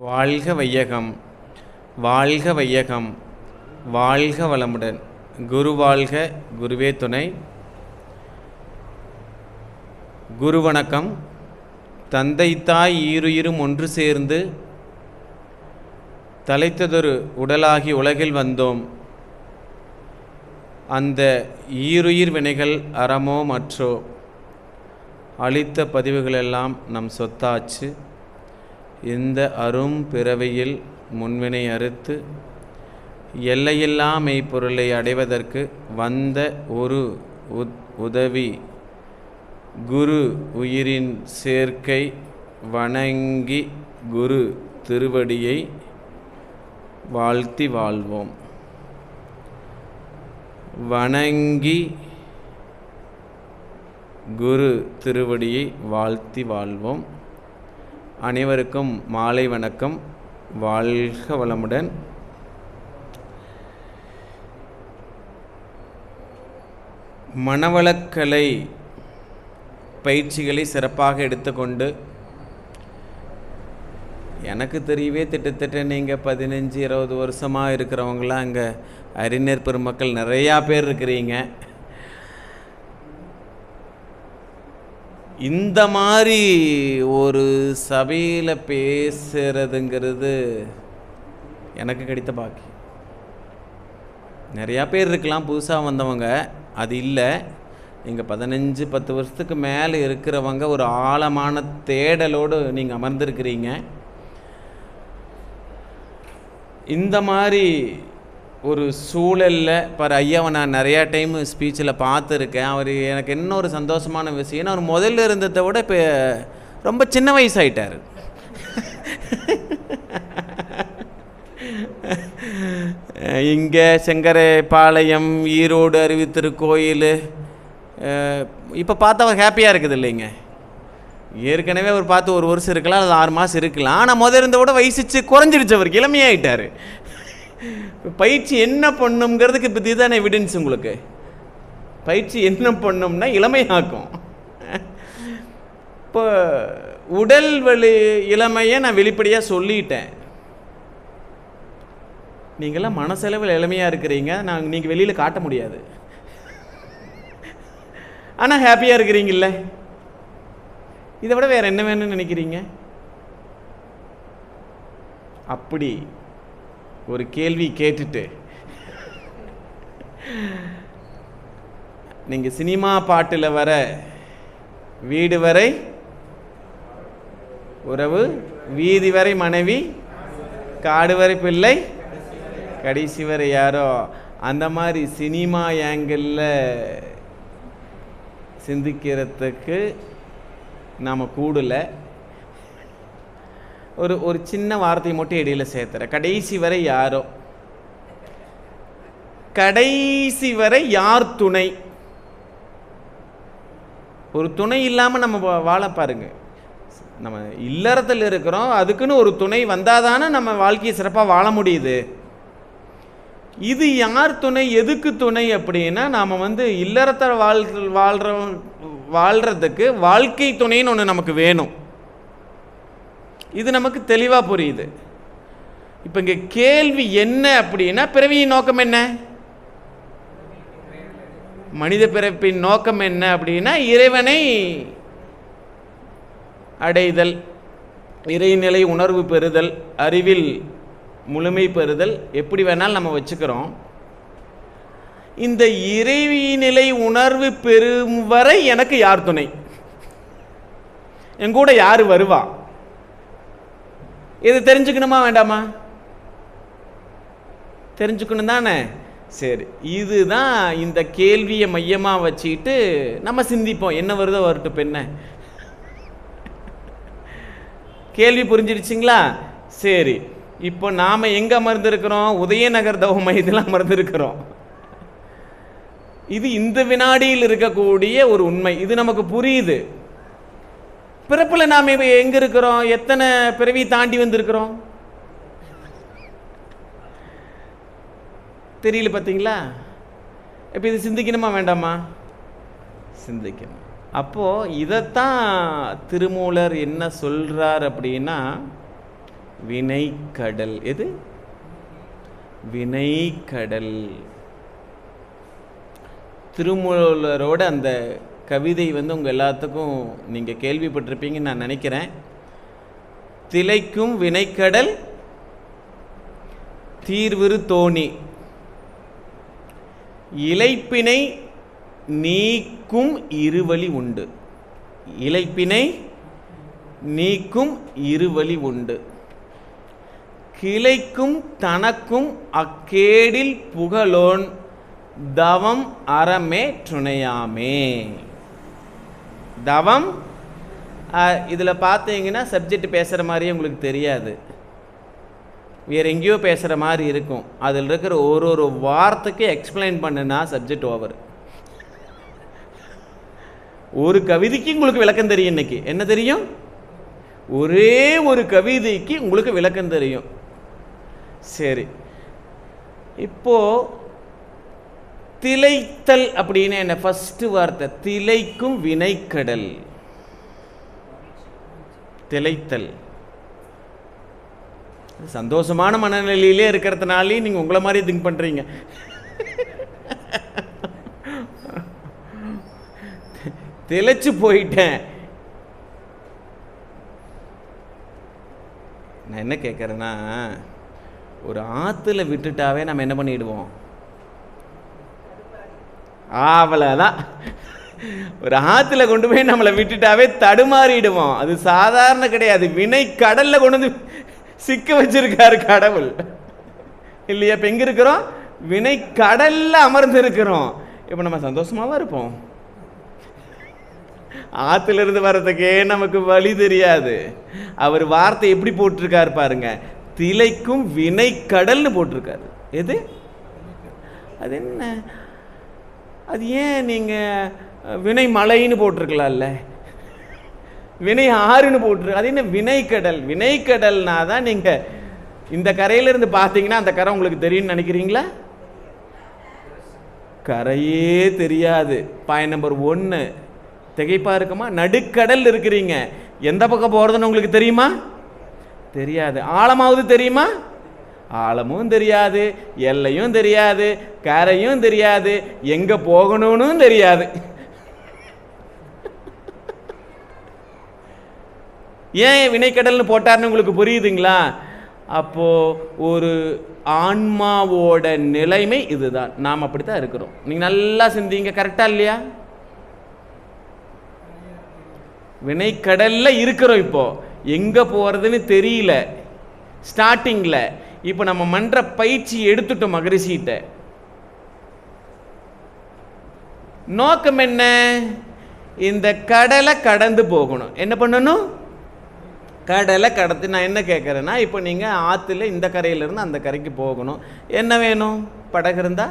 வாழ்க வையகம், வாழ்க வையகம், வாழ்க வளமுடன். குரு வாழ்க, குருவே துணை. குரு வணக்கம். தந்தை தாய் ஈருயிரும் ஒன்று சேர்ந்து தலைத்ததொரு உடலாகி உலகில் வந்தோம். அந்த ஈருயிர் வினைகள் அறமோ மற்றோ அளித்த பதிவுகளெல்லாம் நம் சொத்தாச்சு. இந்த அரும் பிறவியில் முன்வினை அறுத்து எல்லையில்லா மெய்ப்பொருளை அடைவதற்கு வந்த ஒரு உதவி குரு உயிரின் சேர்க்கை வணங்கி குரு திருவடியை வாழ்த்தி வாழ்வோம். வணங்கி குரு திருவடியை வாழ்த்தி வாழ்வோம். அனைவருக்கும் மாலை வணக்கம். வாழ்க வளமுடன். மனவளக்கலை பயிற்சிகளை சிறப்பாக எடுத்துக்கொண்டு எனக்கு தெரியவே திட்டத்தட்ட நீங்கள் 15-20 வருஷமாக இருக்கிறவங்களாம் அங்கே அறிஞர் பெருமக்கள் நிறையா பேர் இருக்கிறீங்க. இந்த மாதிரி ஒரு சபையில் பேசுகிறதுங்கிறது எனக்கு கிடைத்த பாக்கி. நிறையா பேர் இருக்கலாம் புதுசாக வந்தவங்க, அது இல்லை. நீங்கள் 15-10 வருஷத்துக்கு மேலே இருக்கிறவங்க ஒரு ஆழமான தேடலோடு நீங்கள் அமர்ந்திருக்கிறீங்க. இந்த மாதிரி ஒரு சூழலில் ஐயாவை நான் நிறையா டைம் ஸ்பீச்சில் பார்த்துருக்கேன். அவர் எனக்கு என்ன ஒரு சந்தோஷமான விஷயம், அவர் முதல்ல இருந்ததை விட இப்போ ரொம்ப சின்ன வயசாயிட்டார். இங்கே செங்கரைப்பாளையம், ஈரோடு அறிவித்திருக்கோயில் இப்போ பார்த்தா அவர் ஹாப்பியாக இருக்குது இல்லைங்க. ஏற்கனவே அவர் பார்த்து 1 வருஷம் இருக்கலாம், அது 6 மாதம் இருக்கலாம். ஆனால் முதல் இருந்த விட வயசிச்சு குறைஞ்சிருச்சு, அவருக்கு இளமையாகிட்டார். பயிற்சி என்ன பண்ணுங்கிறதுக்கு இப்போ இதுதானே எவிடன்ஸ். உங்களுக்கு பயிற்சி என்ன பண்ணும்னா இளமையாக்கும். இப்போ உடல் இளமையை நான் வெளிப்படையாக சொல்லிட்டேன். நீங்களாம் மனசெலவில் இளமையாக இருக்கிறீங்க, நீங்கள் வெளியில் காட்ட முடியாது. ஆனால் ஹாப்பியாக இருக்கிறீங்கல்ல, இதை விட வேறு என்ன வேணும்னு நினைக்கிறீங்க? அப்படி ஒரு கேள்வி கேட்டுட்டு நீங்கள் சினிமா பாட்டில் வர வீடு வரை உறவு, வீதி வரை மனைவி, காடு வரை பிள்ளை, கடைசி வரை யாரோ, அந்த மாதிரி சினிமா ஆங்கிளில் சிந்திக்கிறதுக்கு நாம் கூடலை. ஒரு சின்ன வார்த்தையை மட்டும் இடையில் சேர்த்துறேன். கடைசி வரை யாரோ, கடைசி வரை யார் துணை? ஒரு துணை இல்லாமல் நம்ம வாழ பாருங்க. நம்ம இல்லறத்தில் இருக்கிறோம், அதுக்குன்னு ஒரு துணை வந்தாதானே நம்ம வாழ்க்கையை சிறப்பாக வாழ முடியுது. இது யார் துணை, எதுக்கு துணை அப்படின்னா, நாம் இல்லறத்தை வாழ்கிறதுக்கு வாழ்க்கை துணைன்னு ஒன்று நமக்கு வேணும். இது நமக்கு தெளிவாக புரியுது. இப்போ இங்கே கேள்வி என்ன அப்படின்னா, பிறவியின் நோக்கம் என்ன? மனித பிறப்பின் நோக்கம் என்ன அப்படின்னா, இறைவனை அடைதல், இறைநிலை உணர்வு பெறுதல், அறிவில் முழுமை பெறுதல், எப்படி வேணாலும் நம்ம வச்சுக்கிறோம். இந்த இறைநிலை உணர்வு பெறும் வரை எனக்கு யார் துணை? என் கூட யார் வருவா? இது தெரிஞ்சுக்கணுமா வேண்டாமா? தெரிஞ்சுக்கணும் தானே. சரி, இதுதான் இந்த கேள்வியை மையமாக வச்சுக்கிட்டு நம்ம சிந்திப்போம். என்ன வருதோ வரட்டும், பெண்ண கேள்வி புரிஞ்சிருச்சிங்களா? சரி, இப்போ நாம் எங்கே அமர்ந்திருக்கிறோம்? உதயநகர் தவ மையத்தில் அமர்ந்திருக்கிறோம். இது இந்த வினாடியில் இருக்கக்கூடிய ஒரு உண்மை. இது நமக்கு புரியுது. பிறப்பில் நாம் எங்கே இருக்கிறோம்? எத்தனை பிறவி தாண்டி வந்திருக்கிறோம் தெரியல, பார்த்தீங்களா? இப்போ இது சிந்திக்கணுமா வேண்டாமா? சிந்திக்கணும். அப்போது இதைத்தான் திருமூலர் என்ன சொல்கிறார் அப்படின்னா, வினைக்கடல். எது? வினைக்கடல். திருமூலரோட அந்த கவிதை உங்கள் எல்லாத்துக்கும் நீங்கள் கேள்விப்பட்டிருப்பீங்கன்னு நான் நினைக்கிறேன். திளைக்கும் வினைக்கடல் தீர்விரு தோணி, இளைப்பினை நீக்கும் இருவழி உண்டு. இளைப்பினை நீக்கும் இருவழி உண்டு. கிளைக்கும் தனக்கும் அக்கேடில் புகழோன் தவம் அறமே துணையாமே. தவம் இதில் பார்த்தீங்கன்னா சப்ஜெக்ட் பேசுகிற மாதிரியே உங்களுக்கு தெரியாது, வேறு எங்கேயோ பேசுகிற மாதிரி இருக்கும். அதில் இருக்கிற ஒரு வார்த்தைக்கு எக்ஸ்பிளைன் பண்ணுனா சப்ஜெக்ட் ஓவர். ஒரு கவிதைக்கு உங்களுக்கு விளக்கம் தெரியும். இன்னைக்கு என்ன தெரியும்? ஒரே ஒரு கவிதைக்கு உங்களுக்கு விளக்கம் தெரியும். சரி, இப்போ திளைத்தல் அப்படின்னு என்ன? ஃபர்ஸ்ட் வார்த்தை திளைக்கும் வினைக்கடல். திளைத்தல் சந்தோஷமான மனநிலையிலே இருக்கிறதுனாலே நீங்க உங்களை மாதிரி திங்க் பண்றீங்க. திளைச்சு போயிட்டேன். நான் என்ன கேட்குறேன்னா, ஒரு ஆற்றுல விட்டுட்டாவே நம்ம என்ன பண்ணிடுவோம்? அவ்வளோதான். ஒரு ஆற்றுல கொண்டு போய் நம்மளை விட்டுட்டாவே தடுமாறிடுவோம். அது சாதாரண கிடையாது, வினை கடல்ல கொண்டு வந்து சிக்க வச்சிருக்காரு கடவுள் இல்லையா? இப்போ எங்கே இருக்கிறோம்? வினை கடல்ல அமர்ந்து இருக்கிறோம். இப்போ நம்ம சந்தோஷமாவா இருப்போம்? ஆற்றுல இருந்து வர்றதுக்கே நமக்கு வழி தெரியாது. அவர் வார்த்தை எப்படி போட்டிருக்காரு பாருங்க, திளைக்கும் வினை கடல்னு போட்டிருக்காரு. எது அது? என்ன அது? ஏன் நீங்க வினை மலைன்னு போட்டிருக்கலாம்ல, வினை ஆறுன்னு போட்டிருக்கு. அது என்ன வினைக்கடல்? வினைக்கடல்னா தான் நீங்க இந்த கரையில இருந்து பார்த்தீங்கன்னா அந்த கரை உங்களுக்கு தெரியும்னு நினைக்கிறீங்களா? கரையே தெரியாது. பாயிண்ட் நம்பர் 1 திகைப்பா இருக்குமா? நடுக்கடல் இருக்கிறீங்க, எந்த பக்கம் போறதுன்னு உங்களுக்கு தெரியுமா? தெரியாது. ஆழமாவது தெரியுமா? ஆழமும் தெரியாது, எல்லையும் தெரியாது, கரையும் தெரியாது, எங்க போகணும்னு தெரியாது. ஏன் வினைக்கடல்னு போட்டார்னு உங்களுக்கு புரியுதுங்களா? அப்போ ஒரு ஆன்மாவோட நிலைமை இதுதான். நாம் அப்படித்தான் இருக்கிறோம். நீங்க நல்லா சிந்திங்க, கரெக்டா இல்லையா? வினைக்கடல்ல இருக்கிறோம். இப்போ எங்க போறதுன்னு தெரியல ஸ்டார்டிங்ல. இப்போ நம்ம மன்ற பயிற்சி எடுத்துட்டோம் மகரிஷிட்ட. நோக்கம் என்ன? இந்த கடலை கடந்து போகணும். என்ன பண்ணணும்? கடலை கடந்து. நான் என்ன கேட்குறேன்னா, இப்போ நீங்கள் ஆற்றுல இந்த கரையிலேருந்து அந்த கரைக்கு போகணும். என்ன வேணும்? படகு இருந்தா,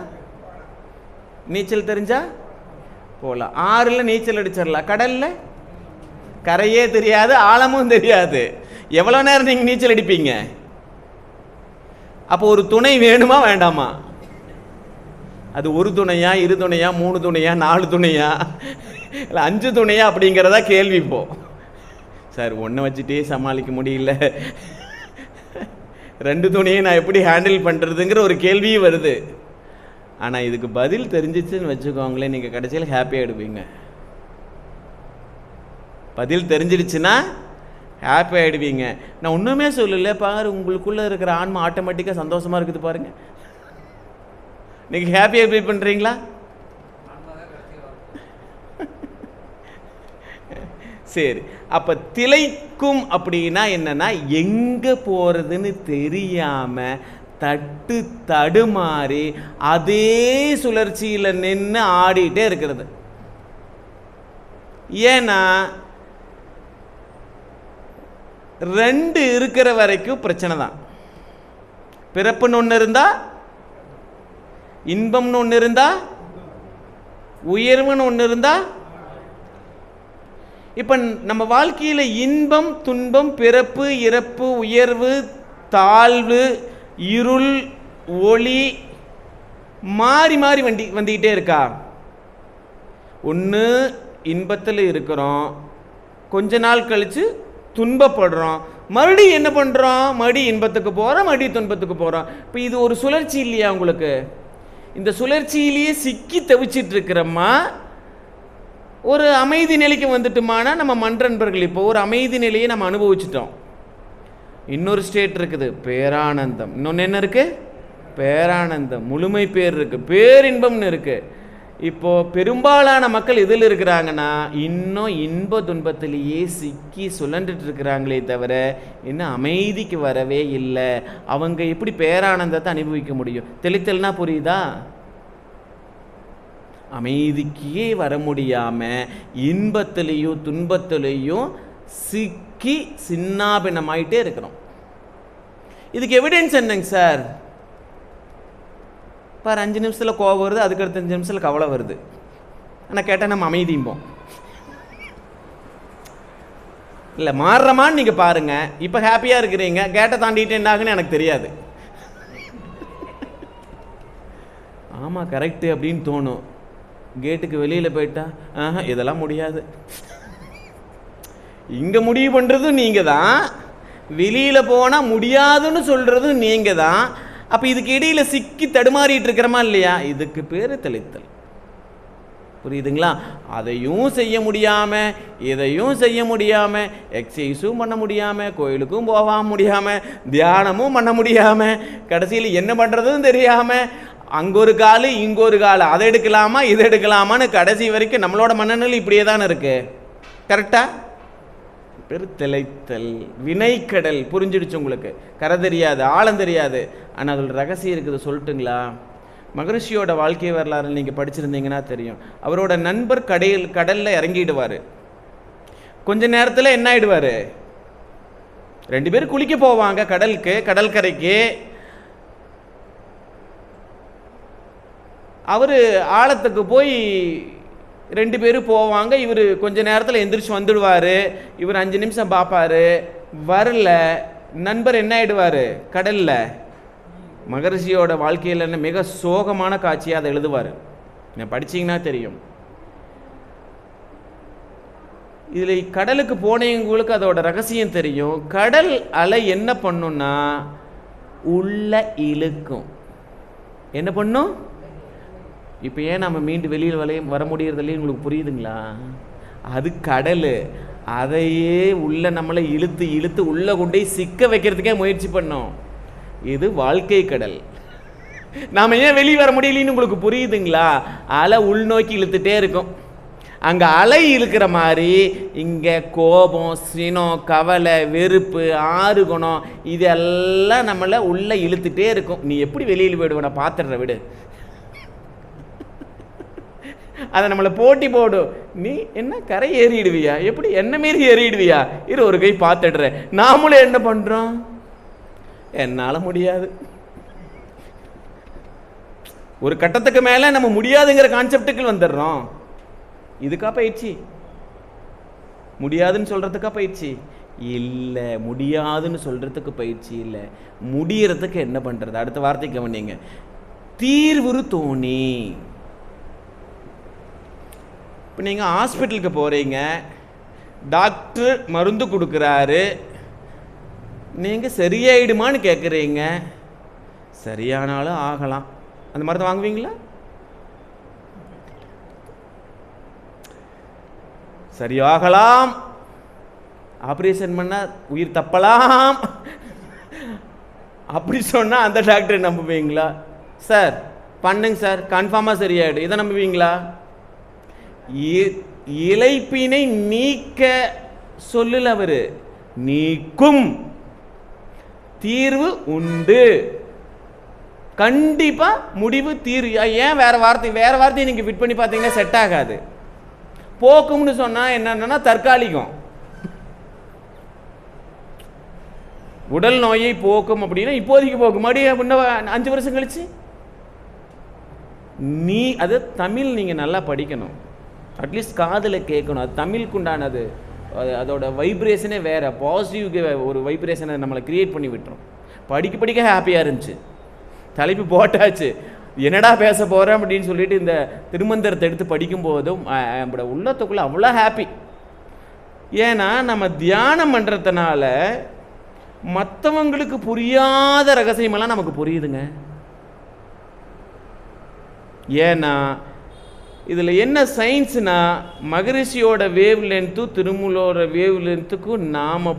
நீச்சல் தெரிஞ்சா போகலாம். ஆறில் நீச்சல் அடிச்சிடலாம். கடலில் கரையே தெரியாது, ஆழமும் தெரியாது. எவ்வளோ நேரம் நீங்கள் நீச்சல் அடிப்பீங்க? அப்போ ஒரு துணை வேணுமா வேண்டாமா? அது ஒரு துணையா, 2 துணையா, 3 துணையா, 4 துணையா, இல்லை 5 துணையா அப்படிங்கிறதா கேள்வி. இப்போ சார் ஒன்றை வச்சுட்டே சமாளிக்க முடியல, 2 துணையை நான் எப்படி ஹேண்டில் பண்ணுறதுங்கிற ஒரு கேள்வியும் வருது. ஆனால் இதுக்கு பதில் தெரிஞ்சிச்சுன்னு வச்சுக்கோங்களேன், நீங்கள் கடைசியில் ஹாப்பியாகிடுவீங்க. பதில் தெரிஞ்சிடுச்சுன்னா ஹாப்பி ஆகிடுவீங்க. நான் ஒன்றுமே சொல்லலை பாரு, உங்களுக்குள்ளே இருக்கிற ஆன்மா ஆட்டோமேட்டிக்காக சந்தோஷமாக இருக்குது பாருங்க. நீங்கள் ஹாப்பியாக ஃபீல் பண்ணுறீங்களா? சரி, அப்போ திளைக்கும் அப்படின்னா என்னன்னா, எங்கே போகிறதுன்னு தெரியாமல் தட்டு தடுமாறி அதே சுழற்சியில் நின்று ஆடிட்டே இருக்கிறது. ஏன்னா 2 இருக்கிற வரைக்கும் பிரச்சனை தான். பிறப்புன்னு ஒன்று இருந்தா, இன்பம்னு ஒன்று இருந்தா, உயர்வுன்னு ஒன்று இருந்தா. இப்போ நம்ம வாழ்க்கையில் இன்பம் துன்பம், பிறப்பு இறப்பு, உயர்வு தாழ்வு, இருள் ஒளி மாறி மாறி வந்துக்கிட்டே இருக்கா? ஒன்று இன்பத்தில் இருக்கிறோம், கொஞ்ச நாள் கழித்து துன்பப்படுறோம், மறுபடியும் என்ன பண்ணுறோம்? மறுபடியும் இன்பத்துக்கு போகிறோம், மறுபடியும் துன்பத்துக்கு போகிறோம். இப்போ இது ஒரு சுழற்சி இல்லையா உங்களுக்கு? இந்த சுழற்சியிலேயே சிக்கி தவிச்சிட்டு இருக்கிறோமா? ஒரு அமைதி நிலைக்கு வந்துட்டுமானா நம்ம மன்றன்பர்கள் இப்போ ஒரு அமைதி நிலையை நம்ம அனுபவிச்சிட்டோம். இன்னொரு ஸ்டேட் இருக்குது பேரானந்தம். இன்னொன்று என்ன இருக்குது? பேரானந்தம், முழுமை பேர் இருக்குது, பேரின்பம்னு இருக்குது. இப்போது பெரும்பாலான மக்கள் இதில் இருக்கிறாங்கன்னா இன்னும் இன்ப துன்பத்திலேயே சிக்கி சுழண்டுட்டு இருக்கிறாங்களே தவிர இன்னும் அமைதிக்கு வரவே இல்லை. அவங்க எப்படி பேரானந்தத்தை அனுபவிக்க முடியும்? தெளித்தல்னா புரியுதா? அமைதிக்கே வர முடியாமல் இன்பத்திலையும் துன்பத்திலையும் சிக்கி சின்னாபின்னமாயிட்டே இருக்கிறோம். இதுக்கு எவிடன்ஸ் என்னங்க சார்? பார், 5 நிமிஷத்தில் கோபம் வருது, அதுக்கடுத்த 5 நிமிஷத்தில் கவலை வருது. ஆனால் கேட்டால் நம்ம அமைதியும்போம். இல்லை மாறுறமான்னு நீங்கள் பாருங்கள். இப்போ ஹாப்பியாக இருக்கிறீங்க, கேட்டை தாண்டிட்டு என்ன ஆகுன்னு எனக்கு தெரியாது. ஆமாம் கரெக்டு அப்படின்னு தோணும். கேட்டுக்கு வெளியில் போயிட்டா இதெல்லாம் முடியாது. இங்கே முடிவு பண்ணுறதும் நீங்கள் தான், வெளியில் போனால் முடியாதுன்னு சொல்கிறதும் நீங்கள் தான். அப்போ இதுக்கு இடையில் சிக்கி தடுமாறிட்டு இருக்கிறோமா இல்லையா? இதுக்கு பேர் தெளித்தல். புரியுதுங்களா? அதையும் செய்ய முடியாமல் இதையும் செய்ய முடியாமல் எக்ஸசைஸும் பண்ண முடியாமல் கோயிலுக்கும் போக முடியாமல் தியானமும் பண்ண முடியாமல் கடைசியில் என்ன பண்ணுறதும் தெரியாமல் அங்கே ஒரு கால் இங்கே ஒரு கால், அதை எடுக்கலாமா இதை எடுக்கலாமான்னு கடைசி வரைக்கும் நம்மளோட மனநிலை இப்படியே தானே இருக்குது. கரெக்டாக? பெருத்தலைத்தல் வினைக்கடல். புரிஞ்சிடுச்சு உங்களுக்கு? கரை தெரியாது, ஆழம் தெரியாது, ஆனால் அதில் ரகசியம் இருக்குது. சொல்லட்டுங்களா? மகரிஷியோட வாழ்க்கை வரலாறு நீங்கள் படிச்சிருந்தீங்கன்னா தெரியும். அவரோட நண்பர் கடலில் இறங்கிடுவார். கொஞ்ச நேரத்தில் என்ன ஆகிடுவார்? 2 பேரும் குளிக்க போவாங்க கடற்கரைக்கு. அவர் ஆழத்துக்கு போய் 2 பேரும் போவாங்க. இவர் கொஞ்ச நேரத்தில் எந்திரிச்சு வந்துடுவார். இவர் 5 நிமிஷம் பார்ப்பார், வரல. நண்பர் என்ன ஆகிடுவார்? கடலில். மகரிஷியோட வாழ்க்கையில் என்ன மிக சோகமான காட்சியாக அதை எழுதுவார். நீங்கள் படிச்சிங்கன்னா தெரியும். இதில் கடலுக்கு போனவங்களுக்கு அதோட ரகசியம் தெரியும். கடல் அலை என்ன பண்ணுன்னா உள்ள இழுக்கும். என்ன பண்ணும்? இப்போ ஏன் நம்ம மீண்டு வெளியில் வர முடியறதில்லையே உங்களுக்கு புரியுதுங்களா? அது கடல். அதையே உள்ள நம்மளை இழுத்து இழுத்து உள்ளே கொண்டே சிக்க வைக்கிறதுக்கே முயற்சி பண்ணோம். இது வாழ்க்கை கடல். நாம் ஏன் வெளியே வர முடியலன்னு உங்களுக்கு புரியுதுங்களா? அலை உள்நோக்கி இழுத்துட்டே இருக்கும். அங்கே அலை இழுக்கிற மாதிரி இங்கே கோபம், சினம், கவலை, வெறுப்பு, ஆறுகுணம் இதெல்லாம் நம்மளை உள்ளே இழுத்துட்டே இருக்கும். நீ எப்படி வெளியில் போயிடுவ? நான் பார்த்துடுற விடு. அதை நம்மளை போட்டி போடும். நீ என்ன கரை ஏறிடுவியா? எப்படி என்ன மீறி ஏறிடுவியா? ஒரு கை பார்த்துடுற. நாமளும் என்ன பண்ணுறோம்? என்னால் முடியாது. ஒரு கட்டத்துக்கு மேலே நம்ம முடியாதுங்கிற கான்செப்டுக்கு வந்துடுறோம். இதுக்கா பயிற்சி? முடியாதுன்னு சொல்கிறதுக்கா பயிற்சி? இல்லை, முடியாதுன்னு சொல்கிறதுக்கு பயிற்சி இல்லை. முடியறதுக்கு என்ன பண்ணுறது? அடுத்த வார்த்தைக்கு கவனிங்க. தீர்வுறு தோணி. இப்போ நீங்கள் ஹாஸ்பிட்டலுக்கு போகிறீங்க, டாக்டர் மருந்து கொடுக்குறாரு, நீங்கள் சரியாயிடுமான்னு கேட்குறீங்க. சரியானாலும் ஆகலாம். அந்த மருந்து வாங்குவீங்களா? சரியாகலாம், ஆப்ரேஷன் பண்ணால் உயிர் தப்பலாம் அப்படி சொன்னால் அந்த டாக்டரை நம்புவீங்களா? சார் பண்ணுங்க சார், கன்ஃபார்மாக சரியாயிடும், இதை நம்புவீங்களா? இளைப்பினை நீக்க சொல்லல அவரு, நீக்கும் தீர்வு உண்டு. கண்டிப்பா முடிவு தீர்வு. ஏன் வேற வார்த்தை நீங்க ஃபிட் பண்ணி பார்த்தீங்கன்னா செட் ஆகாது. போக்கும்னு சொன்னா என்னன்னா தற்காலிகம். உடல் நோயை போக்கும் அப்படின்னா இப்போதைக்கு போக்கும். மறுபடியும் 5 வருஷம் கழிச்சு அது தமிழ் நீங்க நல்லா படிக்கணும், அட்லீஸ்ட் காதில் கேட்கணும். அது தமிழுக்கு உண்டானது, அதோட வைப்ரேஷனே வேறு, பாசிட்டிவ் ஒரு வைப்ரேஷனை நம்மளை க்ரியேட் பண்ணி விட்டுரும். படிக்க ஹாப்பியாக இருந்துச்சு, தலைப்பு போட்டாச்சு, என்னடா பேச போகிறேன் அப்படின்னு சொல்லிட்டு இந்த திருமந்திரத்தை எடுத்து படிக்கும்போதும் நம்மளோட உள்ளத்துக்குள்ளே அவ்வளோ ஹாப்பி. ஏன்னா நம்ம தியானம் பண்ணுறதுனால மற்றவங்களுக்கு புரியாத ரகசியமெல்லாம் நமக்கு புரியுதுங்க. ஏன்னா இதில் என்ன சயின்ஸ்னா, மகரிஷியோட வேவ் லென்த்து திருமூலோட வேவ் லென்த்துக்கும் நாம்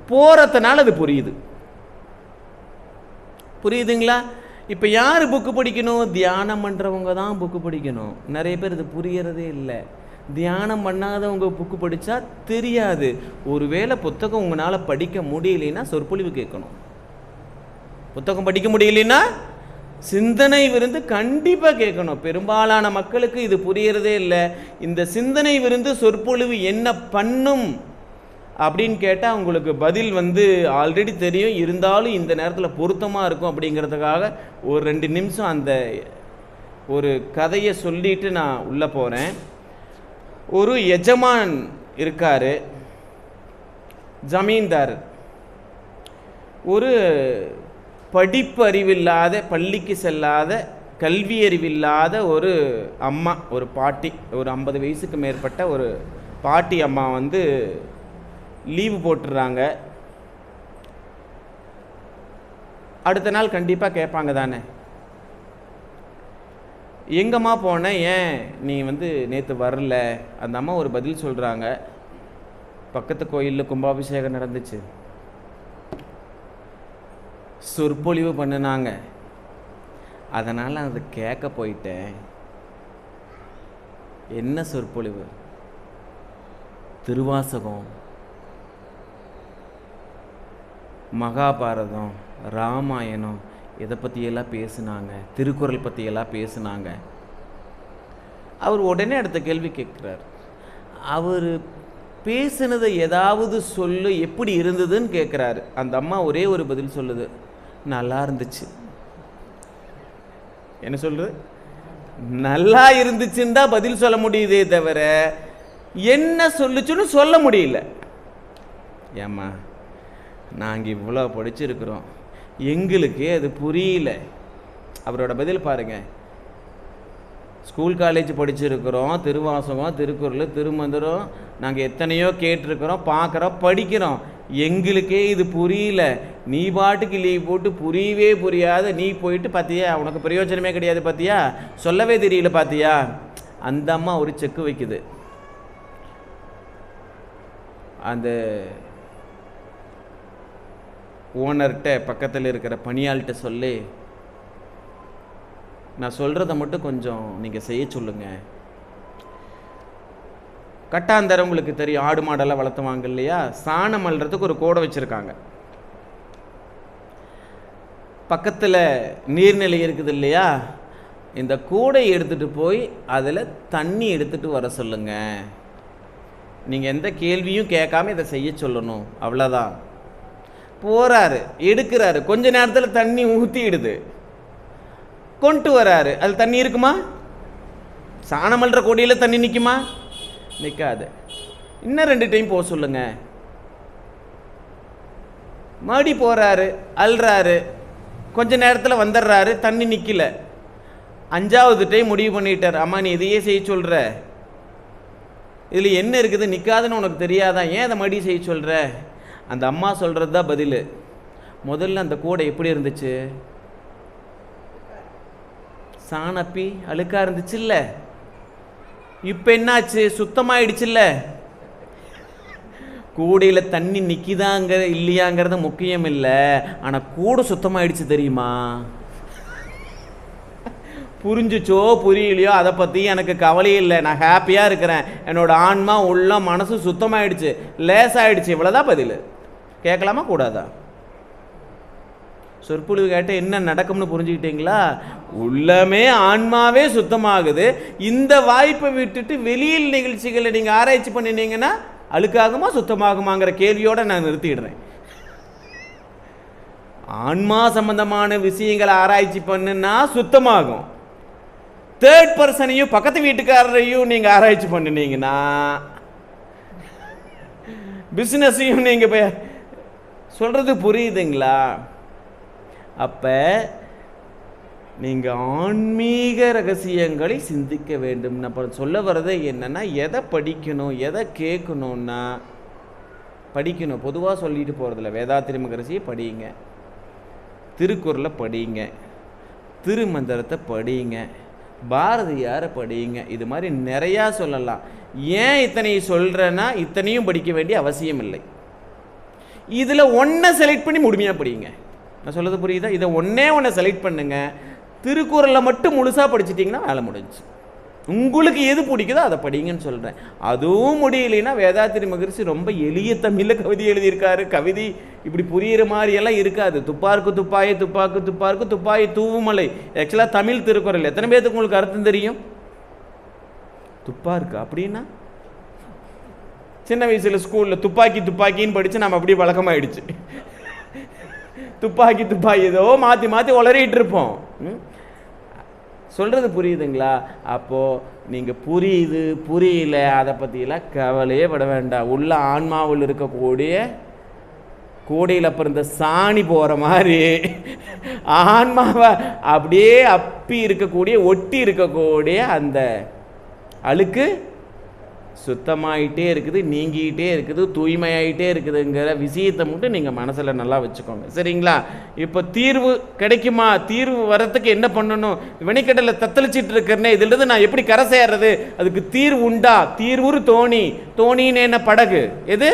போகிறதுனால அது புரியுது. புரியுதுங்களா? இப்போ யார் புக்கு படிக்கணும்? தியானம் பண்ணுறவங்க தான் புக்கு படிக்கணும். நிறைய பேர் இது புரியறதே இல்லை. தியானம் பண்ணாதவங்க புக்கு படித்தா தெரியாது. ஒருவேளை புத்தகம் உங்களால் படிக்க முடியலைன்னா சொற்பொழிவு கேட்கணும். புத்தகம் படிக்க முடியலைன்னா சிந்தனை விருந்து கண்டிப்பாக கேட்கணும். பெரும்பாலான மக்களுக்கு இது புரியறதே இல்லை. இந்த சிந்தனை விருந்து சொற்பொழிவு என்ன பண்ணும் அப்படின்னு கேட்டால் உங்களுக்கு பதில் ஆல்ரெடி தெரியும். இருந்தாலும் இந்த நேரத்தில் பொருத்தமாக இருக்கும் அப்படிங்கிறதுக்காக ஒரு 2 நிமிஷம் அந்த ஒரு கதையை சொல்லிட்டு நான் உள்ளே போகிறேன். ஒரு எஜமான் இருக்கார், ஜமீன்தார். ஒரு படிப்பு அறிவில்லாத, பள்ளிக்கு செல்லாத, கல்வி அறிவில்லாத ஒரு அம்மா, ஒரு பாட்டி, ஒரு 50 வயசுக்கு மேற்பட்ட ஒரு பாட்டி அம்மா லீவு போட்டுடுறாங்க. அடுத்த நாள் கண்டிப்பாக கேட்பாங்க தானே, எங்கம்மா போன, ஏன் நீ நேற்று வரல? அந்த அம்மா ஒரு பதில் சொல்கிறாங்க. பக்கத்து கோயிலில் கும்பாபிஷேகம் நடந்துச்சு, சொற்பொழிவு பண்ணினாங்க, அதனால் அதை கேட்க போயிட்டேன். என்ன சொற்பொழிவு? திருவாசகம், மகாபாரதம், ராமாயணம், இதை பற்றியெல்லாம் பேசுனாங்க, திருக்குறள் பற்றியெல்லாம் பேசுனாங்க. அவர் உடனே அடுத்த கேள்வி கேட்குறார். அவர் பேசுனதை ஏதாவது சொல்லு, எப்படி இருந்ததுன்னு கேட்குறாரு. அந்த அம்மா ஒரே ஒரு பதில் சொல்லுது, நல்லா இருந்துச்சு. என்ன சொல்றது? நல்லா இருந்துச்சுன்னு தான் பதில் சொல்ல முடியுதே தவிர என்ன சொல்லுச்சுன்னு சொல்ல முடியல. ஏம்மா, நாங்கள் இவ்வளோ படிச்சிருக்கிறோம், எங்களுக்கே அது புரியல. அவரோட பதில் பாருங்க. ஸ்கூல் காலேஜ் படிச்சிருக்கிறோம், திருவாசகம், திருக்குறள், திருமந்திரம் நாங்கள் எத்தனையோ கேட்டிருக்கிறோம், பார்க்குறோம், படிக்கிறோம், எங்களுக்கே இது புரியல. நீ பாட்டுக்கு லீவ் போட்டு புரியவே புரியாத நீ போயிட்டு பார்த்தியா, உனக்கு பிரயோஜனமே கிடையாது பார்த்தியா, சொல்லவே தெரியல பார்த்தியா. அந்த அம்மா ஒரு செக்கு வைக்குது. அந்த ஓனர்கிட்ட, பக்கத்தில் இருக்கிற பணியாள்கிட்ட சொல்லி, நான் சொல்கிறத மட்டும் கொஞ்சம் நீங்கள் செய்ய சொல்லுங்க. கட்டாந்தரம் உங்களுக்கு தெரியும், ஆடு மாடெல்லாம் வளர்த்துவாங்க இல்லையா, சாணம் அள்ளுறதுக்கு ஒரு கூடை வச்சுருக்காங்க. பக்கத்தில் நீர்நிலை இருக்குது இல்லையா, இந்த கூடையை எடுத்துகிட்டு போய் அதில் தண்ணி எடுத்துகிட்டு வர சொல்லுங்க. நீங்கள் எந்த கேள்வியும் கேட்காம இதை செய்ய சொல்லணும், அவ்வளோதான். போகிறாரு, எடுக்கிறாரு, கொஞ்ச நேரத்தில் தண்ணி ஊற்றிடுது, கொண்டு வராரு. அது தண்ணி இருக்குமா? சாணமல்ற கொடியில் தண்ணி நிற்குமா? நிற்காது. இன்னும் 2 டைம் போக சொல்லுங்க. மறுபடி போகிறாரு, அல்றாரு, கொஞ்ச நேரத்தில் வந்துடுறாரு, தண்ணி நிற்கல. 5வது டைம் முடிவு பண்ணிட்டார், அம்மா நீ இதையே செய்ய சொல்கிற, இதில் என்ன இருக்குது, நிற்காதுன்னு உனக்கு தெரியாதான், ஏன் அதை மறுபடியும் செய்ய சொல்கிற? அந்த அம்மா சொல்கிறது தான் பதில். முதல்ல அந்த கூடை எப்படி இருந்துச்சு? சாணப்பி அழுக்கா இருந்துச்சுல்ல. இப்போ என்னாச்சு? சுத்தமாயிடுச்சுல்ல. கூடையில் தண்ணி நிற்கிதாங்கிற இல்லையாங்கிறது முக்கியம் இல்லை, ஆனால் கூடை சுத்தமாயிடுச்சு தெரியுமா? புரிஞ்சிச்சோ புரியலையோ அதை பற்றி எனக்கு கவலையே இல்லை, நான் ஹாப்பியாக இருக்கிறேன். என்னோடய ஆன்மா உள்ள மனசு சுத்தமாயிடுச்சு, லேசாயிடுச்சு. இவ்வளோதான் பதில். கேட்கலாமா கூடாதா? சொற்பொழிவு கேட்ட என்ன நடக்கும்னு புரிஞ்சுக்கிட்டீங்களா? உள்ளமே ஆன்மாவே சுத்தமாகுது. இந்த வாய்ப்பை விட்டுட்டு வெளியில் நிகழ்ச்சிகளை நீங்கள் ஆராய்ச்சி பண்ணினீங்கன்னா அழுக்காகுமா சுத்தமாகுமாங்கிற கேள்வியோடு நான் நிறுத்திடுறேன். ஆன்மா சம்பந்தமான விஷயங்களை ஆராய்ச்சி பண்ணுன்னா சுத்தமாகும். தேர்ட் பர்சனையும் பக்கத்து வீட்டுக்காரரையும் நீங்கள் ஆராய்ச்சி பண்ணினீங்கன்னா, பிஸ்னஸையும் நீங்கள் சொல்கிறது புரியுதுங்களா? அப்போ நீங்கள் ஆன்மீக ரகசியங்களை சிந்திக்க வேண்டும். அப்புறம் சொல்ல வர்றது என்னென்னா, எதை படிக்கணும், எதை கேட்கணுன்னா படிக்கணும். பொதுவாக சொல்லிட்டு போகிறதில்ல. வேதாத்திரி மகரிஷியை படிங்க, திருக்குறளை படிங்க, திருமந்திரத்தை படிங்க, பாரதியாரை படிங்க. இது மாதிரி நிறையா சொல்லலாம். ஏன் இத்தனை சொல்கிறேன்னா, இத்தனையும் படிக்க வேண்டிய அவசியம் இல்லை. இதில் ஒன்றை செலக்ட் பண்ணி முழுமையாக படிங்க. நான் சொல்கிறது புரியுதா? இதை ஒன்றை செலக்ட் பண்ணுங்க. திருக்குறளை மட்டும் முழுசாக படிச்சிட்டிங்கன்னா வேலை முடிஞ்சு. உங்களுக்கு எது பிடிக்குதோ அதை படிங்கன்னு சொல்கிறேன். அதுவும் முடியலைன்னா வேதாத்திரி மகரிஷி ரொம்ப எளிய தமிழில் கவிதை எழுதியிருக்காரு. கவிதை இப்படி புரிகிற மாதிரியெல்லாம் இருக்காது. துப்பாருக்கு துப்பாயை, துப்பாக்கு துப்பாருக்கு துப்பாயை தூவுமலை. ஆக்சுவலாக தமிழ் திருக்குறள் எத்தனை பேருக்கு உங்களுக்கு அர்த்தம் தெரியும்? துப்பாருக்கு அப்படின்னா சின்ன வயசில் ஸ்கூலில் துப்பாக்கி துப்பாக்கின்னு படித்து நம்ம அப்படியே வழக்கமாகிடுச்சு. துப்பாக்கி துப்பாக்கி ஏதோ மாற்றி மாற்றி உளறிட்டு இருப்போம். சொல்கிறது புரியுதுங்களா? அப்போது நீங்கள் புரியுது புரியல அதை பற்றியெல்லாம் கவலையே பட வேண்டாம். உள்ள ஆன்மாவில் இருக்கக்கூடிய கோடையில் பிறந்த சாணி போகிற மாதிரி ஆன்மாவை அப்படியே அப்பி இருக்கக்கூடிய ஒட்டி இருக்கக்கூடிய அந்த அழுக்கு சுத்தமாயிட்டே இருக்குது, நீங்கிட்டே இருக்குது, தூய்மையாயிட்டே இருக்குதுங்கிற விஷயத்தை மட்டும் நீங்கள் மனசில் நல்லா வச்சுக்கோங்க. சரிங்களா? இப்போ தீர்வு கிடைக்குமா? தீர்வு வரத்துக்கு என்ன பண்ணணும்? வினைக்கடலை தத்தளிச்சிட்டு இருக்கிறனே, இதிலிருந்து நான் எப்படி கரை சேர்றது? அதுக்கு தீர்வு உண்டா? தீர்வுறு தோணி. தோணின்னு என்ன? படகு. எது?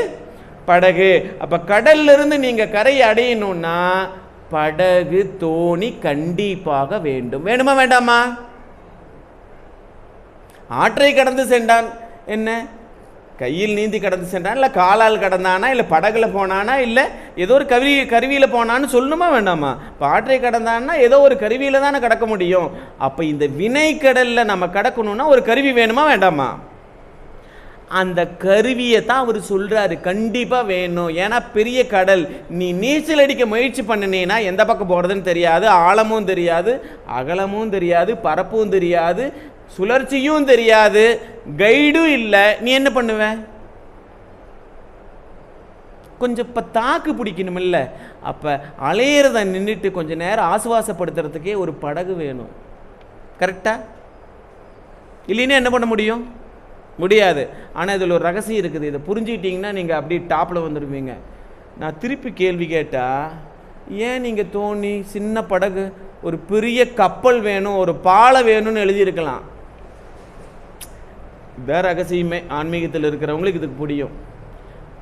படகு. அப்போ கடல்ல இருந்து நீங்கள் கரையை அடையணும்னா படகு, தோணி கண்டிப்பாக வேண்டும். வேணுமா வேண்டாமா? ஆற்றை கடந்து சென்றான், என்ன கையில் நீந்தி கடந்து சென்றான், இல்லை காலால் கடந்தானா, இல்லை படகுல போனானா, இல்லை ஏதோ ஒரு கருவியில் போனான்னு சொல்லணுமா வேண்டாமா? இப்போ ஆற்றை கடந்தான்னா ஏதோ ஒரு கருவியில் தானே கடக்க முடியும். அப்போ இந்த வினை கடலில் நம்ம கடக்கணும்னா ஒரு கருவி வேணுமா வேண்டாமா? அந்த கருவியை தான் அவர் சொல்கிறாரு, கண்டிப்பாக வேணும். ஏன்னா பெரிய கடல், நீ நீச்சல் அடிக்க முயற்சி பண்ணினீன்னா எந்த பக்கம் போகிறதுன்னு தெரியாது, ஆழமும் தெரியாது, அகலமும் தெரியாது, பரப்பும் தெரியாது, சுழற்சியும் தெரியாது, கைடும் இல்லை. நீ என்ன பண்ணுவ? கொஞ்சம் இப்போ தாக்கு பிடிக்கணும் இல்லை? அப்போ அலையிறத நின்றுட்டு கொஞ்சம் நேரம் ஆசுவாசப்படுத்துறதுக்கே ஒரு படகு வேணும். கரெக்டா? இல்லைன்னா என்ன பண்ண முடியும்? முடியாது. ஆனால் இதில் ஒரு ரகசியம் இருக்குது. இதை புரிஞ்சுக்கிட்டிங்கன்னா நீங்கள் அப்படியே டாப்பில் வந்துடுவீங்க. நான் திருப்பி கேள்வி கேட்டால், ஏன் நீங்கள் தோணி சின்ன படகு, ஒரு பெரிய கப்பல் வேணும், ஒரு பாலை வேணும்னு எழுதியிருக்கலாம். இதான் ரகசியமே. ஆன்மீகத்தில் இருக்கிறவங்களுக்கு இதுக்கு புரியும்.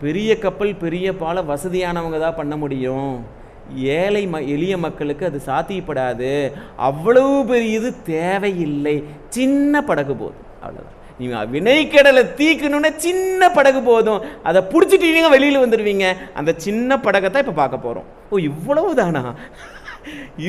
பெரிய கப்பல் பெரிய பாலை வசதியானவங்க தான் பண்ண முடியும். எளிய மக்களுக்கு அது சாத்தியப்படாது. அவ்வளவு பெரிய இது தேவையில்லை. சின்ன படகு போதும், அவ்வளோதான். நீங்கள் வினைக்கடலை தீக்கணும்னா சின்ன படகு போதும். அதை பிடிச்சிட்டு வெளியில் வந்துடுவீங்க. அந்த சின்ன படகை தான் இப்போ பார்க்க போகிறோம். ஓ, இவ்வளவு தானா?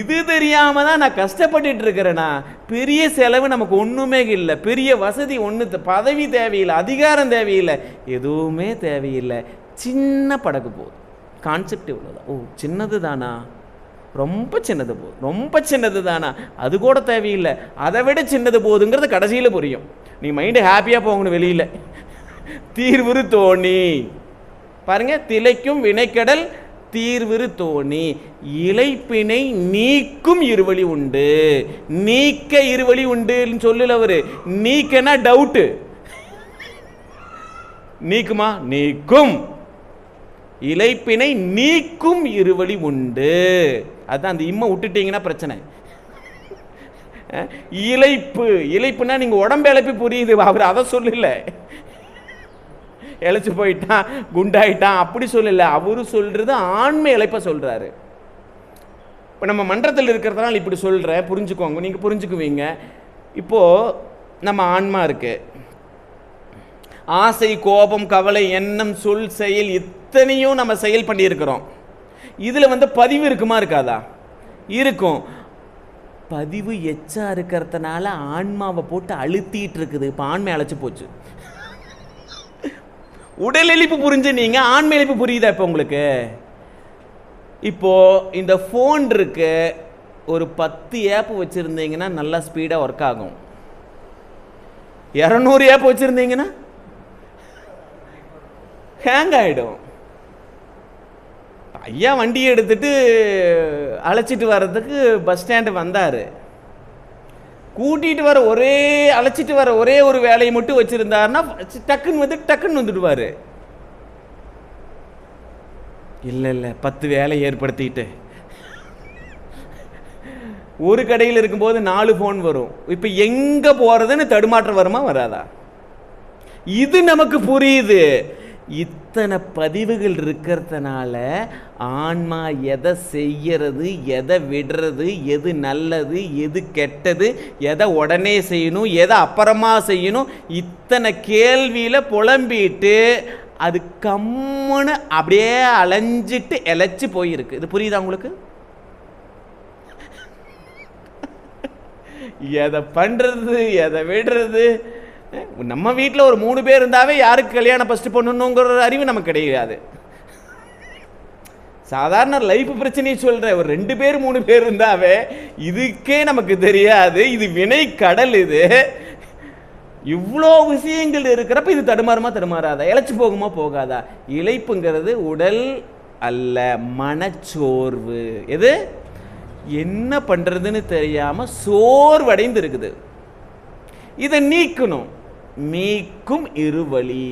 இது தெரியாம தான் நான் கஷ்டப்பட்டு இருக்கிறேனா? பெரிய செலவு நமக்கு ஒன்றுமே இல்லை, பெரிய வசதி ஒன்று, பதவி தேவையில்லை, அதிகாரம் தேவையில்லை, எதுவுமே தேவையில்லை. சின்ன படகு போதும். கான்செப்ட் இவ்வளோதான். ஓ, சின்னது தானா? ரொம்ப சின்னது போதும். ரொம்ப சின்னது தானா? அது கூட தேவையில்லை, அதை விட சின்னது போதுங்கிறது கடைசியில் புரியும். நீ மைண்டு ஹாப்பியாக போகணும் வெளியில். தீர்வுறு தோணி பாருங்க, திளைக்கும் வினைக்கடல் தீர்விரு தோணி, இளைப்பினை நீக்கும் இருவழி உண்டு. நீக்க இருவழி உண்டுன்னு சொல்லல அவரு. நீக்கனா டவுட்டு, நீக்குமா? நீக்கும். இளைப்பினை நீக்கும் இருவழி உண்டு. அதான் அந்த இம்மை விட்டுட்டீங்கன்னா பிரச்சனை. இளைப்பு, இளைப்புனா நீங்க உடம்பு இழைப்பு புரியுது, அவர் அதை சொல்லல. இழைச்சி போயிட்டான், குண்டாயிட்டான் அப்படி சொல்லல. அவரு சொல்றது ஆன்மை இழைப்ப சொல்றாரு. இப்போ நம்ம மன்றத்தில் இருக்கிறதுனால இப்படி சொல்கிறேன், புரிஞ்சுக்கோங்க, நீங்கள் புரிஞ்சுக்குவீங்க. இப்போது நம்ம ஆன்மா இருக்கு, ஆசை, கோபம், கவலை, எண்ணம், சொல், செயல் இத்தனையும் நம்ம செயல் பண்ணியிருக்கிறோம். இதில் பதிவு இருக்குமா இருக்காதா? இருக்கும். பதிவு எச்சா இருக்கிறதுனால ஆன்மாவை போட்டு அழுத்திட்டு இருக்குது. இப்போ ஆன்மை அழைச்சி போச்சு. உடல் எழுப்பு புரிஞ்சு நீங்க ஆன்மை எழுப்பு புரியுதா இப்போ உங்களுக்கு? இப்போ இந்த ஃபோன் இருக்கு, ஒரு 10 ஆப் வச்சிருந்தீங்கன்னா நல்லா ஸ்பீடாக ஒர்க் ஆகும். 200 ஆப் வச்சிருந்தீங்கன்னா ஹேங் ஆகிடும். ஐயா வண்டியை எடுத்துட்டு அழைச்சிட்டு வர்றதுக்கு பஸ் ஸ்டாண்டு வந்தார். கூட்டிகிட்டு வர அழைச்சிட்டு வர ஒரே ஒரு வேலையை மட்டும் வச்சுருந்தாருன்னா டக்குன்னு வந்துடுவார். இல்லை 10 வேலை ஏற்படுத்திட்டு ஒரு கடையில் இருக்கும்போது 4 ஃபோன் வரும். இப்போ எங்கே போகிறதுன்னு தடுமாற்றம் வருமா வராதா? இது நமக்கு புரியுது. இத்தனை பதிவுகள் இருக்கிறதுனால ஆன்மா எதை செய்யறது, எதை விடுறது, எது நல்லது, எது கெட்டது, எதை உடனே செய்யணும், எதை அப்புறமா செய்யணும், இத்தனை கேள்வியில் புலம்பிட்டு அது கம்முன்னு அப்படியே அலைஞ்சிட்டு இழைச்சி போயிருக்கு. இது புரியுதா உங்களுக்கு? எதை பண்ணுறது, எதை விடுறது. நம்ம வீட்டில் ஒரு 3 பேர் இருந்தாவே யாருக்கு கல்யாணம் ஃபஸ்ட்டு பண்ணணுங்கிற அறிவு நமக்கு கிடையாது. சாதாரண லைஃப் பிரச்சனையை சொல்கிறேன். ஒரு 2 பேர் 3 பேர் இருந்தாவே இதுக்கே நமக்கு தெரியாது. இது வினை கடல். இது இவ்வளோ விஷயங்கள் இருக்கிறப்ப இது தடுமாறாதா? இழைச்சி போகுமா போகாதா? இழைப்புங்கிறது உடல் அல்ல, மனச்சோர்வு. எது? என்ன பண்ணுறதுன்னு தெரியாமல் சோர்வடைந்து இருக்குது. இதை நீக்கணும். நீக்கும் இருவழி.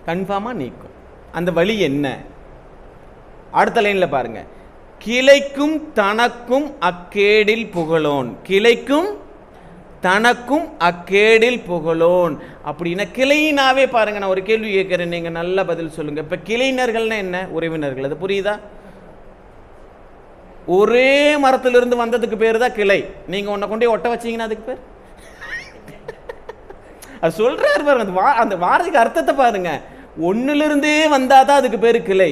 கன்ஃபார்மாக நீக்கும். அந்த வழி என்ன? அடுத்த லைனில் பாருங்க. கிளைக்கும் தனக்கும் அக்கேடில் புகழோன். கிளைக்கும் தனக்கும் அக்கேடில் புகழோன் அப்படின்னா கிளையினாவே பாருங்க. நான் ஒரு கேள்வி கேட்குறேன், நீங்கள் நல்ல பதில் சொல்லுங்க. இப்போ கிளையினர்கள்னா என்ன? உறவினர்கள். அது புரியுதா? ஒரே மரத்திலிருந்து வந்ததுக்கு பேர் தான் கிளை. நீங்கள் ஒன்றை கொண்டே ஒட்ட வச்சிங்கன்னா அதுக்கு பேர் அது சொல்கிறார் பாருங்க. அந்த வார்த்தைக்கு அர்த்தத்தை பாருங்க. ஒன்றிலிருந்தே வந்தால் தான் அதுக்கு பேர் கிளை.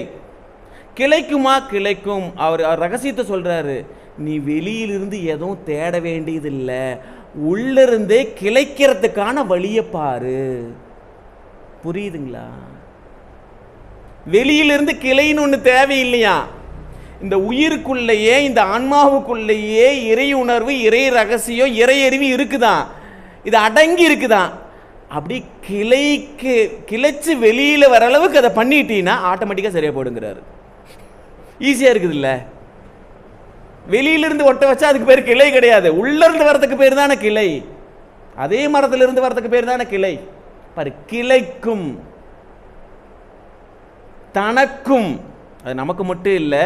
கிளைக்குமா? கிளைக்கும். அவர் ரகசியத்தை சொல்கிறாரு. நீ வெளியிலிருந்து எதுவும் தேட வேண்டியதில்லை, உள்ளிருந்தே கிளைக்கிறதுக்கான வழியை பாரு. புரியுதுங்களா? வெளியிலிருந்து கிளைன்னு ஒன்று தேவையில்லையா. இந்த உயிருக்குள்ளேயே, இந்த ஆன்மாவுக்குள்ளேயே இறை உணர்வு, இறை ரகசியம், இறை அறிவு இருக்குதான். இது அடங்கி இருக்குதான். அப்படி கிளைச்சு வெளியில வர அளவுக்கு அதை பண்ணிட்டீங்கன்னா ஆட்டோமேட்டிக்காக சரியா போடுங்கிறாரு. ஈஸியா இருக்குது இல்ல? வெளியிலிருந்து ஒட்ட வச்சா அதுக்கு பேர் கிளை கிடையாது. உள்ள இருந்து வரதுக்கு பேர் தானே கிளை. அதே மரத்திலிருந்து வரதுக்கு பேர் தானே கிளை. பாரு, கிளைக்கும் தனக்கும். அது நமக்கு மட்டும் இல்லை,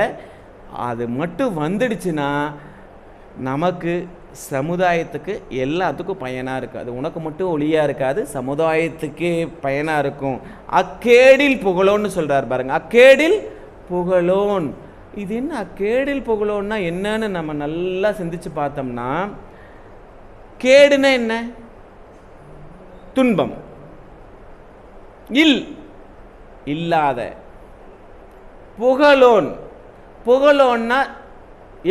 அது மட்டும் வந்துடுச்சுன்னா நமக்கு, சமுதாயத்துக்கு, எல்லாத்துக்கும் பயனாக இருக்காது. உனக்கு மட்டும் ஒளியாக இருக்காது, சமுதாயத்துக்கே பயனாக இருக்கும். அக்கேடில் புகழோன்னு சொல்கிறார் பாருங்க. அக்கேடில் புகழோன். இது என்ன அக்கேடில் புகழோன்னா என்னன்னு நம்ம நல்லா சிந்திச்சு பார்த்தோம்னா, கேடுன்னா என்ன? துன்பம். இல்லாத. புகழோன். புகழோன்னா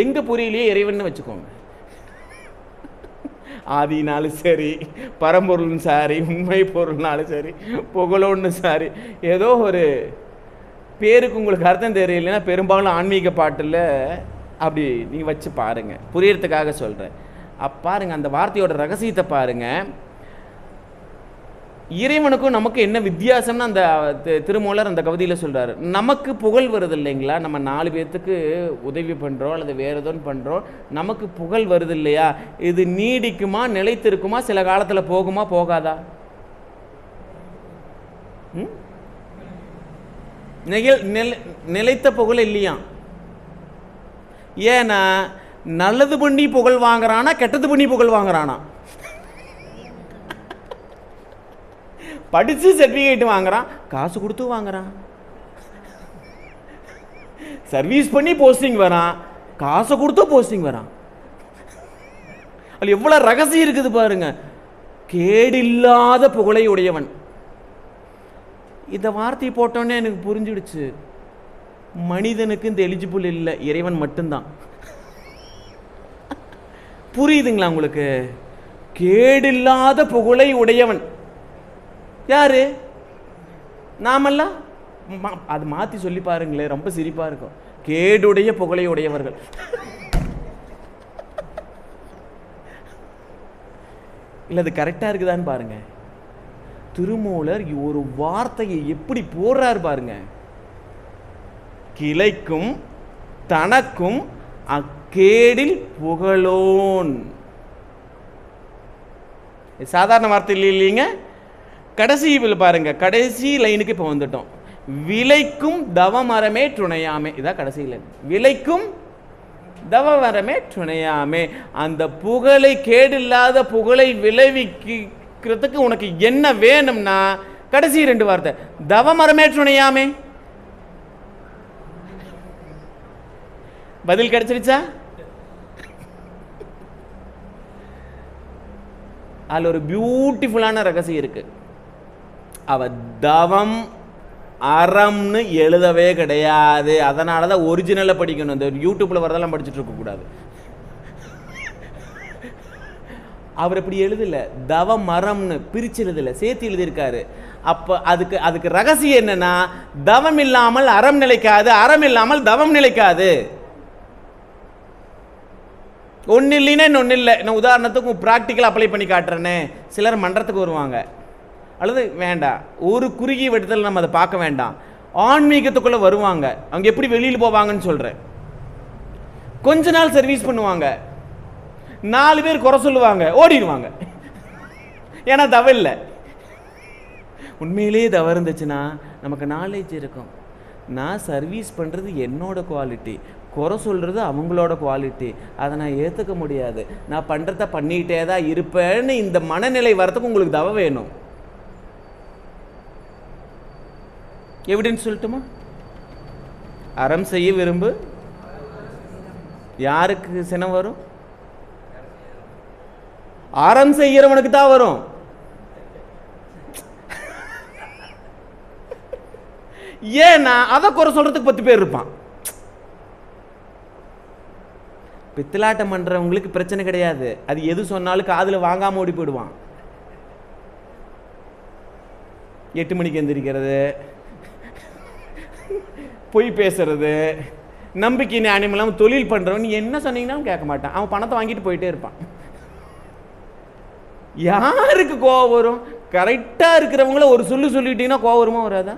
எங்க புரியலையே இறைவன் வச்சுக்கோங்க. ஆதினாலும் சரி, பரம்பொருளும் சாரி, உண்மை பொருள்னாலும் சரி, புகழோன்னு சாரி, ஏதோ ஒரு பேருக்கு உங்களுக்கு அர்த்தம் தெரியலைன்னா பெரும்பாலும் ஆன்மீக பாட்டில் அப்படி நீங்கள் வச்சு பாருங்க, புரியறதுக்காக சொல்கிறேன். பாருங்க, அந்த வார்த்தையோட ரகசியத்தை பாருங்க. இறைவனுக்கும் நமக்கு என்ன வித்தியாசம்னு அந்த திருமூலர் அந்த கவிதையில் சொல்கிறார். நமக்கு புகழ் வருது இல்லைங்களா, நம்ம 4 பேர்த்துக்கு உதவி பண்ணுறோம் அல்லது வேறு எதுவும் பண்ணுறோம், நமக்கு புகழ் வருது இல்லையா, இது நீடிக்குமா, நிலைத்திருக்குமா, சில காலத்தில் போகுமா போகாதா? நிலைத்த புகழ் இல்லையா. ஏன்னா நல்லது பண்ணி புகழ் வாங்குறானா, கெட்டது பண்ணி புகழ் வாங்குறானா? படிச்சு சர்டிஃபிகேட் வாங்குறான், காசு கொடுத்து வாங்குறான். சர்வீஸ் பண்ணி போஸ்டிங் வரான், காசை கொடுத்து போஸ்டிங் வரான். அது எவ்வளவு ரகசியம் இருக்குது பாருங்க. கேடில்லாத புகழை உடையவன். இந்த வார்த்தையை போட்டோன்னே எனக்கு புரிஞ்சிடுச்சு, மனிதனுக்கு இந்த எலிஜிபிள் இல்லை, இறைவன் மட்டும்தான். புரியுதுங்களா உங்களுக்கு? கேடில்லாத புகழை உடையவன் யாரு? நாமெல்லாம். அது மாற்றி சொல்லி பாருங்களேன், ரொம்ப சிரிப்பா இருக்கும். கேடுடைய புகழை உடையவர்கள். இல்லை, அது கரெக்டாக இருக்குதான்னு பாருங்க. திருமூலர் ஒரு வார்த்தையை எப்படி போடுறார் பாருங்க. கிளைக்கும் தனக்கும் அக்கேடில் புகழோன். சாதாரண வார்த்தை இல்லைங்க. கடைசியில் பாருங்க, கடைசி லைனுக்கு இப்போ வந்துட்டோம். விளைக்கும் தவமரமே துணையாமே, இதான் கடைசி லைன். விளைக்கும் தவமரமே துணையாமே. அந்த புகழை, கேடில்லாத புகழை விளைவிக்கிறதுக்கு உனக்கு என்ன வேணும்னா கடைசி 2 வார்த்தை, தவமரமே துணையாமே. பதில் கிடைச்சிருச்சா? அதில் ஒரு பியூட்டிஃபுல்லான ரகசியம் இருக்கு. அவ தவம் அறம்னு எழுதவே கிடையாது. அதனால தான் ஒரிஜினலை படிக்கணும். இந்த யூடியூப்ல வரதெல்லாம் படிச்சுட்டு இருக்கக்கூடாது. அவர் இப்படி எழுதல, தவம் மரம்னு பிரிச்சு எழுதல, சேர்த்து எழுதியிருக்காரு. அப்ப அதுக்கு ரகசியம் என்னன்னா, தவம் இல்லாமல் அறம் நிலைக்காது, அறம் இல்லாமல் தவம் நிலைக்காது. ஒன்னு இல்லைன்னா இன்னொன்னு இல்லை. நான் உதாரணத்துக்கு ப்ராக்டிக்கல் அப்ளை பண்ணி காட்டுறேன்னு. சிலர் மன்றத்துக்கு வருவாங்க, அல்லது வேண்டாம், ஒரு குறுகிய வட்டத்தில் நம்ம அதை பார்க்க வேண்டாம், ஆன்மீகத்துக்குள்ள வருவாங்க. அவங்க எப்படி வெளியில் போவாங்கன்னு சொல்றேன். கொஞ்ச நாள் சர்வீஸ் பண்ணுவாங்க, 4 பேர் குறை சொல்லுவாங்க, ஓடிடுவாங்க. ஏன்னா தவ இல்லை. உண்மையிலேயே தவறு இருந்துச்சுன்னா நமக்கு நாலேஜ் இருக்கும். நான் சர்வீஸ் பண்ணுறது என்னோட குவாலிட்டி, குறை சொல்கிறது அவங்களோட குவாலிட்டி, அதை நான் ஏற்றுக்க முடியாது, நான் பண்ணுறத பண்ணிக்கிட்டே தான் இருப்பேன்னு இந்த மனநிலை வரத்துக்கு உங்களுக்கு தவ வேணும். எவிடன்ஸ் சொல்லட்டுமா? அறம் செய்ய விரும்பு, யாருக்கு சினம் வரும்? அறம் செய்யறவனுக்கு தான் வரும். ஏன்னா அதை குறை சொல்றதுக்கு 10 பேர் இருப்பான். பித்தலாட்டம் பண்றவங்களுக்கு பிரச்சனை கிடையாது, அது எது சொன்னாலும் காதுல வாங்காம ஓடி போயிடுவான். 8 மணிக்கு எந்திரிக்கிறது, பொய் பேசுறது, நம்பிக்கை ஞானம் இல்லாமல் தொழில் பண்றவன் நீ என்ன சொன்னீங்கன்னாலும் கேட்க மாட்டான். அவன் பணத்தை வாங்கிட்டு போயிட்டே இருப்பான். யாருக்கு கோவம் வரும்? கரெக்டா இருக்கிறவங்கள ஒரு சொல்லிட்டீங்கன்னா கோவம் வருமா வராதா?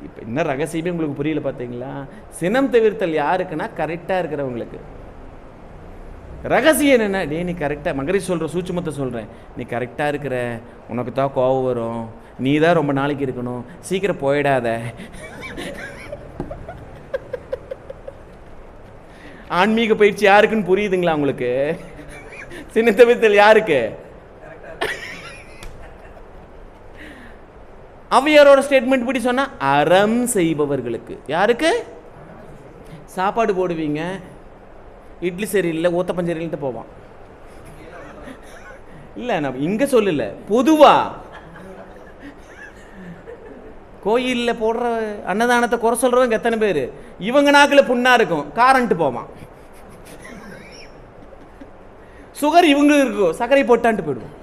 இப்ப என்ன ரகசியமே உங்களுக்கு புரியல பார்த்தீங்களா? சினம் தவிர்த்தல் யாருக்குன்னா கரெக்டா இருக்கிறவங்களுக்கு. ரகசியம் என்னன்னா, டே நீ கரெக்டா, மகரிஷி சொல்ற சூட்சுமத்தை சொல்றேன், நீ கரெக்டா இருக்கிற, உனக்கு தான் கோவம் வரும், நீ தான் ரொம்ப நாளைக்கு இருக்கணும், சீக்கிரம் போயிடாத. ஆன்மீக பயிற்சி யாருக்குன்னு புரியுதுங்களா உங்களுக்கு? சின்னத்தவித்தல் யாருக்கு? அவையாரோட ஸ்டேட்மெண்ட் படி சொன்னா அறம் செய்பவர்களுக்கு. யாருக்கு? சாப்பாடு போடுவீங்க, இட்லி சரியில்லை, ஊத்தப்பம் சரியில்லைட்டு போவான். இல்ல நான் இங்க சொல்லல, பொதுவா கோயில்ல போடுற அன்னதானத்தை குறை சொல்றவங்க எத்தனை பேரு? இவங்க நாக்குல புண்ணா இருக்கும், காரண்ட் போவான். சுகர் இவங்களுக்கு இருக்கும், சர்க்கரை போட்டான்ட்டு போயிடுவோம்.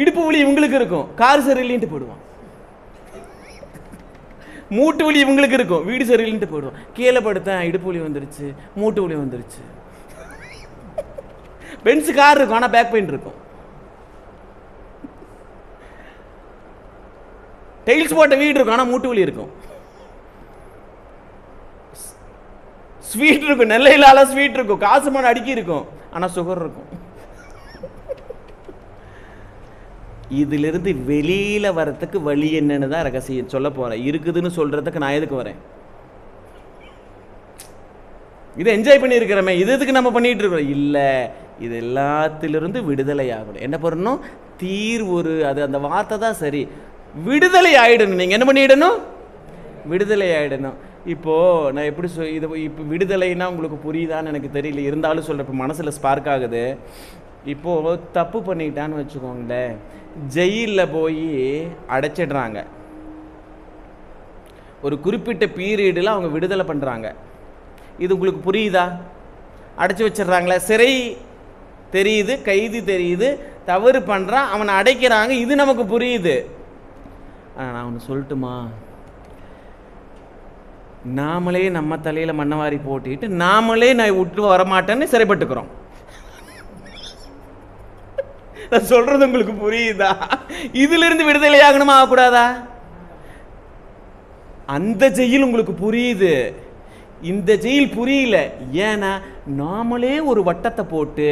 இடுப்பு வலி இவங்களுக்கு இருக்கும், கார் சரியில்லைன்ட்டு போயிடுவான். மூட்டு வலி இவங்களுக்கு இருக்கும், வீடு சரியில்லைன்ட்டு போயிடுவான். கீழே படுத்தேன், இடுப்பு வலி வந்துருச்சு, மூட்டு வலி வந்துருச்சு. பென்ஸ் கார் இருக்கும், ஆனா பேக் பெயின் இருக்கும். டைல்ஸ் போட்ட வீடு இருக்கும், ஆனா மூட்டு வலி இருக்கும். ஸ்வீட் இருக்கும், நெல்லையிலால ஸ்வீட் இருக்கும், காசு மணி அடுக்கி இருக்கும், ஆனா சுகர் இருக்கும். இதிலிருந்து வெளியில வரத்துக்கு வழி என்னன்னு தான் ரகசியம் சொல்ல போறேன். இருக்குதுன்னு சொல்றதுக்கு நான் எதுக்கு வரேன்? இதை என்ஜாய் பண்ணி இருக்கிறமே, இது எதுக்கு நம்ம பண்ணிட்டு இருக்கிறோம்? இல்ல, இது எல்லாத்திலிருந்து விடுதலை ஆகணும். என்ன பண்ணணும்? தீர்வு. அது அந்த வார்த்தை தான் சரி. விடுதலை ஆயிடணும். நீங்க என்ன பண்ணிடணும்? விடுதலை ஆயிடணும். இப்போ நான் எப்படி இது இப்போ விடுதலைன்னா உங்களுக்கு புரியுதான்னு எனக்கு தெரியல, இருந்தாலும் சொல்றேன். இப்போ மனசுல ஸ்பார்க் ஆகுது. இப்போ தப்பு பண்ணிட்டான்னு வச்சுக்கோங்களேன், ஜெயிலில் போய் அடைச்சிடுறாங்க. ஒரு குறிப்பிட்ட பீரியடில் அவங்க விடுதலை பண்ணுறாங்க. இது உங்களுக்கு புரியுதா? அடைச்சி வச்சிடுறாங்களே, சிறை தெரியுது, கைதி தெரியுது, தவறு பண்ணுறான், அவனை அடைக்கிறாங்க, இது நமக்கு புரியுது. நான் ஒன்று சொல்லட்டுமா? நாமளே நம்ம தலையில் மண்ணவாரி போட்டிட்டு நாமளே நான் விட்டு வரமாட்டேன்னு சிறைப்பட்டுக்கிறோம். நான் சொல்றது உங்களுக்கு புரியுதா? இதுல இருந்து விடுதலை ஆகணுமா ஆகக்கூடாதா? அந்த ஜெயில் உங்களுக்கு புரியுது, இந்த ஜெயில் புரியல. ஏன்னா நாமளே ஒரு வட்டத்தை போட்டு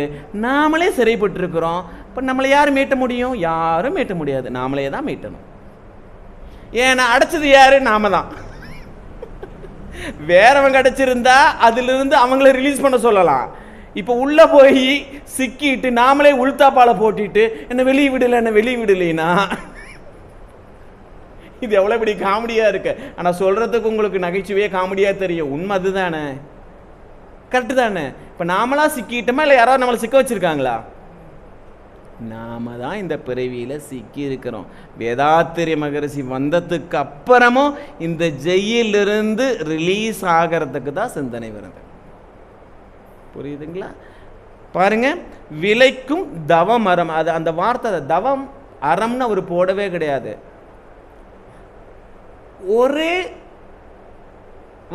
நாமளே சிறைப்பட்டிருக்கிறோம். இப்போ நம்மளை யாரும் மீட்ட முடியும்? யாரும் மீட்ட முடியாது. நாமளே தான் மீட்டணும். ஏன்னா அடைச்சது யாரு? நாம தான். வேறவங்க அடைச்சிருந்தா அதிலிருந்து அவங்கள ரிலீஸ் பண்ண சொல்லலாம். இப்போ உள்ள போய் சிக்கிட்டு நாமளே உள்தாப்பால போட்டிட்டு என்ன வெளியே விடல, என்ன வெளியே விடலைன்னா இது எவ்வளவு பெரிய காமெடியா இருக்கு. ஆனா சொல்றதுக்கு உங்களுக்கு நகைச்சுவையே காமெடியா தெரியும். உண்மை அதுதானே, கரெக்டு தானே? இப்ப நாமளா சிக்கிட்டோமா இல்லை யாராவது நம்மளை சிக்க வச்சிருக்காங்களா? நாம தான் இந்த பிறவியில சிக்கி இருக்கிறோம். வேதாத்திரிய மகரிஷி வந்ததுக்கு அப்புறமும் இந்த ஜெயிலிருந்து ரிலீஸ் ஆகிறதுக்கு தான் சிந்தனை வருது. புரியுதுங்களா? பாருங்க, விலைக்கும் தவம் அறம். அது அந்த வார்த்தை தவம் அறம்னு அவர் போடவே கிடையாது. ஒரே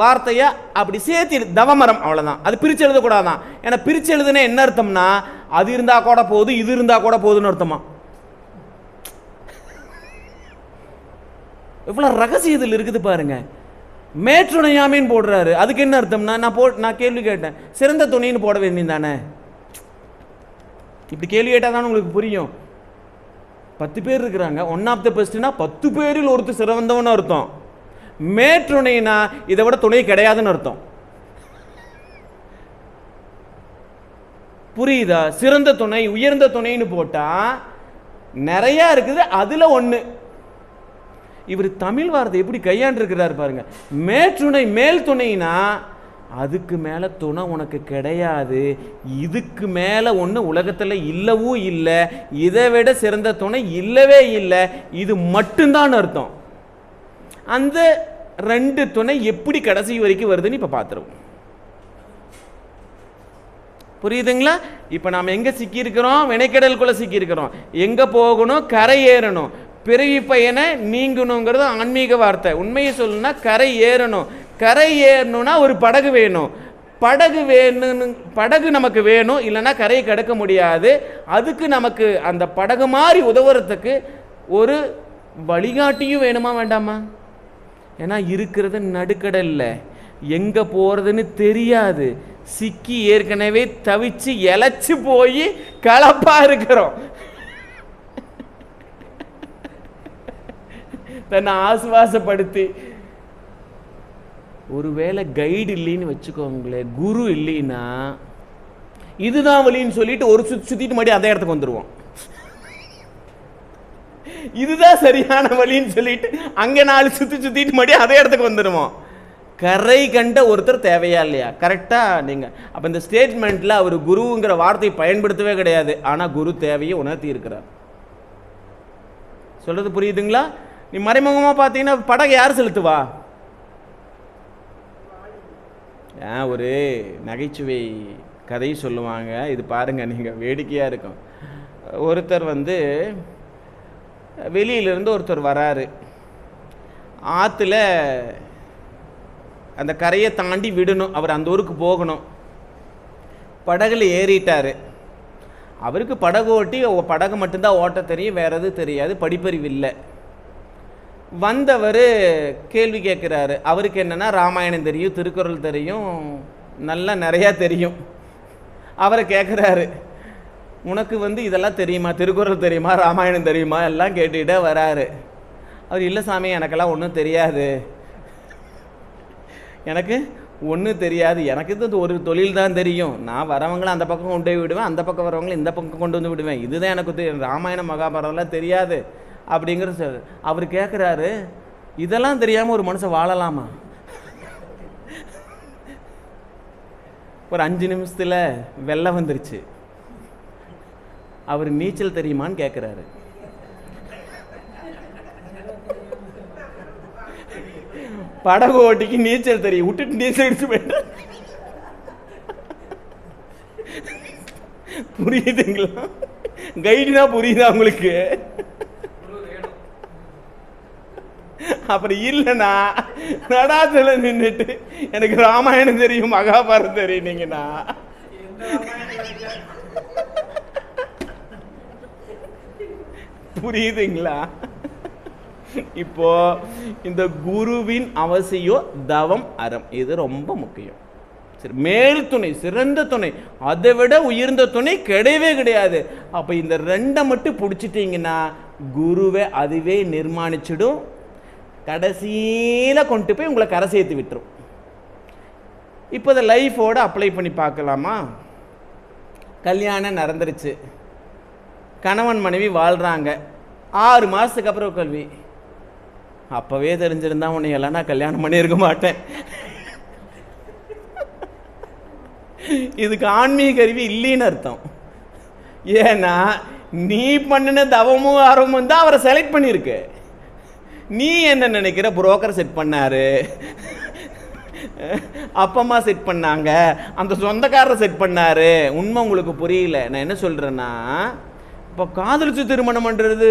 வார்த்தையா அப்படி சேர்த்து தவமரம், அவ்வளவுதான். அது பிரிச்சு எழுதக்கூடாதான். ஏன்னா பிரிச்சு எழுதுனா என்ன அர்த்தம்னா, அது இருந்தா கூட போகுது, இது இருந்தா கூட போகுதுன்னு அர்த்தமா. எவ்வளவு ரகசியத்தில் இருக்குது பாருங்க. மேற்றுணையாமின்னு போடுறாரு. அதுக்கு என்ன அர்த்தம்னா, நான் கேள்வி கேட்டேன், சிறந்த துணைன்னு போட வேண்டியது தானே. இப்படி கேள்வி கேட்டாதான் உங்களுக்கு புரியும். 10 பேர் இருக்கிறாங்க, ஒன் ஆஃப் த பெஸ்ட்னா 10 பேரில் ஒருத்தர் சிறந்தவன்னு அர்த்தம். மேற்றுணைனா இதை விட துணை கிடையாதுன்னு அர்த்தம். புரியுதா? சிறந்த துணை, உயர்ந்த துணைன்னு போட்டா நிறைய இருக்குது, அதுல ஒண்ணு. இவர் தமிழ் வார்த்தை எப்படி கையாண்டு இருக்கிறார் பாருங்க. மேற்றுணை, மேல் துணைனா அதுக்கு மேல துணை உனக்கு கிடையாது, இதுக்கு மேல ஒண்ணு உலகத்துல இல்லவும் இல்லை, இதை விட சிறந்த துணை இல்லவே இல்லை, இது மட்டும்தான் அர்த்தம். அந்த 2 துணை எப்படி கடைசி வரைக்கும் வருதுன்னு இப்ப பார்த்துருவோம். புரியுதுங்களா? இப்ப நாம எங்க சிக்கி இருக்கிறோம்? வினைக்கடலுக்குள்ள சிக்கி இருக்கிறோம். எங்க போகணும்? கரை ஏறணும். பிறவி பயனை நீங்கணுங்கிறது ஆன்மீக வார்த்தை. உண்மையை சொல்லணும்னா கரை ஏறணும். கரை ஏறணும்னா ஒரு படகு வேணும். படகு வேணும், படகு நமக்கு வேணும், இல்லைன்னா கரையை கடக்க முடியாது. அதுக்கு நமக்கு அந்த படகு மாதிரி உதவுறதுக்கு ஒரு வழிகாட்டியும் வேணுமா வேண்டாமா? ஏன்னா இருக்கிறது நடுக்கடல்ல, எங்க போறதுன்னு தெரியாது. சிக்கி ஏற்கனவே தவிச்சு இழைச்சு போய் கலப்பா இருக்கிறோம். தன்னை ஆசுவாசப்படுத்தி, ஒருவேளை கைடு இல்லைன்னு வச்சுக்கோங்களேன், குரு இல்லைன்னா இதுதான் வழின்னு சொல்லிட்டு ஒரு சுத்திட்டு மறுபடியும் அதே இடத்துக்கு வந்துருவோம். இதுதான் சரியான வழின்னு சொல்லிட்டு அங்க 4 சுத்திட்டு மறுபடியும் அதே இடத்துக்கு வந்துடுவோம். கரை கண்ட ஒருத்தர் தேவையா இல்லையா? கரெக்டா? நீங்க அப்ப இந்த ஸ்டேட்மெண்ட்ல அவர் குருங்கிற வார்த்தையை பயன்படுத்தவே கிடையாது. ஆனா குரு தேவையை உணர்த்தி இருக்கிறார். சொல்றது புரியுதுங்களா? நீ மறைமுகமா பார்த்தீங்கன்னா படகு யார் செலுத்துவா? ஒரு நகைச்சுவை கதை சொல்லுவாங்க, இது பாருங்க, நீங்க வேடிக்கையா இருக்கும். ஒருத்தர் வெளியிலிருந்து ஒருத்தர் வராரு. ஆற்றுல அந்த கரையை தாண்டி விடணும், அவர் அந்த ஊருக்கு போகணும். படகுல ஏறிட்டாரு. அவருக்கு படகு ஓட்டி படகு மட்டும்தான் ஓட்ட தெரியும், வேற எதுவும் தெரியாது, படிப்பறிவு இல்லை. வந்தவர் கேள்வி கேட்குறாரு. அவருக்கு என்னன்னா ராமாயணம் தெரியும், திருக்குறள் தெரியும், நல்லா நிறையா தெரியும். அவரை கேட்குறாரு, உனக்கு இதெல்லாம் தெரியுமா, திருக்குறள் தெரியுமா, ராமாயணம் தெரியுமா, எல்லாம் கேட்டுக்கிட்டே வராரு. அவர் இல்லை சாமி, எனக்கெல்லாம் ஒன்றும் தெரியாது, எனக்கு ஒன்றும் தெரியாது, எனக்கு இது ஒரு தொழில் தான் தெரியும், நான் வரவங்களை அந்த பக்கம் கொண்டு போய் விடுவேன், அந்த பக்கம் வரவங்களை இந்த பக்கம் கொண்டு வந்து விடுவேன், இதுதான் எனக்கு தெரியும், ராமாயணம் மகாபாரதம்லாம் தெரியாது அப்படிங்கிற சார். அவர் கேட்குறாரு, இதெல்லாம் தெரியாமல் ஒரு மனுஷன் வாழலாமா? ஒரு 5 நிமிஷத்தில் வெள்ளம் வந்துருச்சு. அவர் நீச்சல் தெரியுமான்னு கேட்குறாரு. படகு ஓட்டிக்கு நீச்சல் தெரியும், விட்டுட்டு நீச்சல் அடிச்சு போயிட்டு. புரியுதுங்களா? கைடுனா புரியுதா உங்களுக்கு? அப்புறம் இல்லைண்ணா நடாத்துல நின்றுட்டு எனக்கு ராமாயணம் தெரியும், மகாபாரதம் தெரியும் நீங்கண்ணா, புரியுதுங்களா? இப்போ இந்த குருவின் அவசியம் தவம் அறம், இது ரொம்ப முக்கியம். சரி, மேல் துணை, சிறந்த துணை, அதை விட உயர்ந்த துணை கிடையவே கிடையாது. அப்போ இந்த ரெண்டை மட்டும் பிடிச்சிட்டிங்கன்னா குருவை அதுவே நிர்மாணிச்சிடும். கடைசியில் கொண்டு போய் உங்களை கரை சேர்த்து விட்டுரும். இப்போ இதை லைஃபோட அப்ளை பண்ணி பார்க்கலாமா? கல்யாணம் நடந்துருச்சு, கணவன் மனைவி வாழ்கிறாங்க, 6 மாதத்துக்கு அப்புறம் கல்வி. அப்போவே தெரிஞ்சிருந்தா உன்னை எல்லாம் நான் கல்யாணம் பண்ணியிருக்க மாட்டேன். இதுக்கு ஆன்மீக கருவி இல்லைன்னு அர்த்தம். ஏன்னா நீ பண்ணின தவமும் ஆர்வமும் தான் அவரை செலக்ட் பண்ணியிருக்கு. நீ என்ன நினைக்கிற? புரோக்கர் செட் பண்ணாரு, அப்பம்மா செட் பண்ணாங்க, அந்த சொந்தக்காரர் செட் பண்ணாரு. உண்மை உங்களுக்கு புரியல. நான் என்ன சொல்றேன்னா, இப்போ காதலிச்சு திருமணம் பண்றது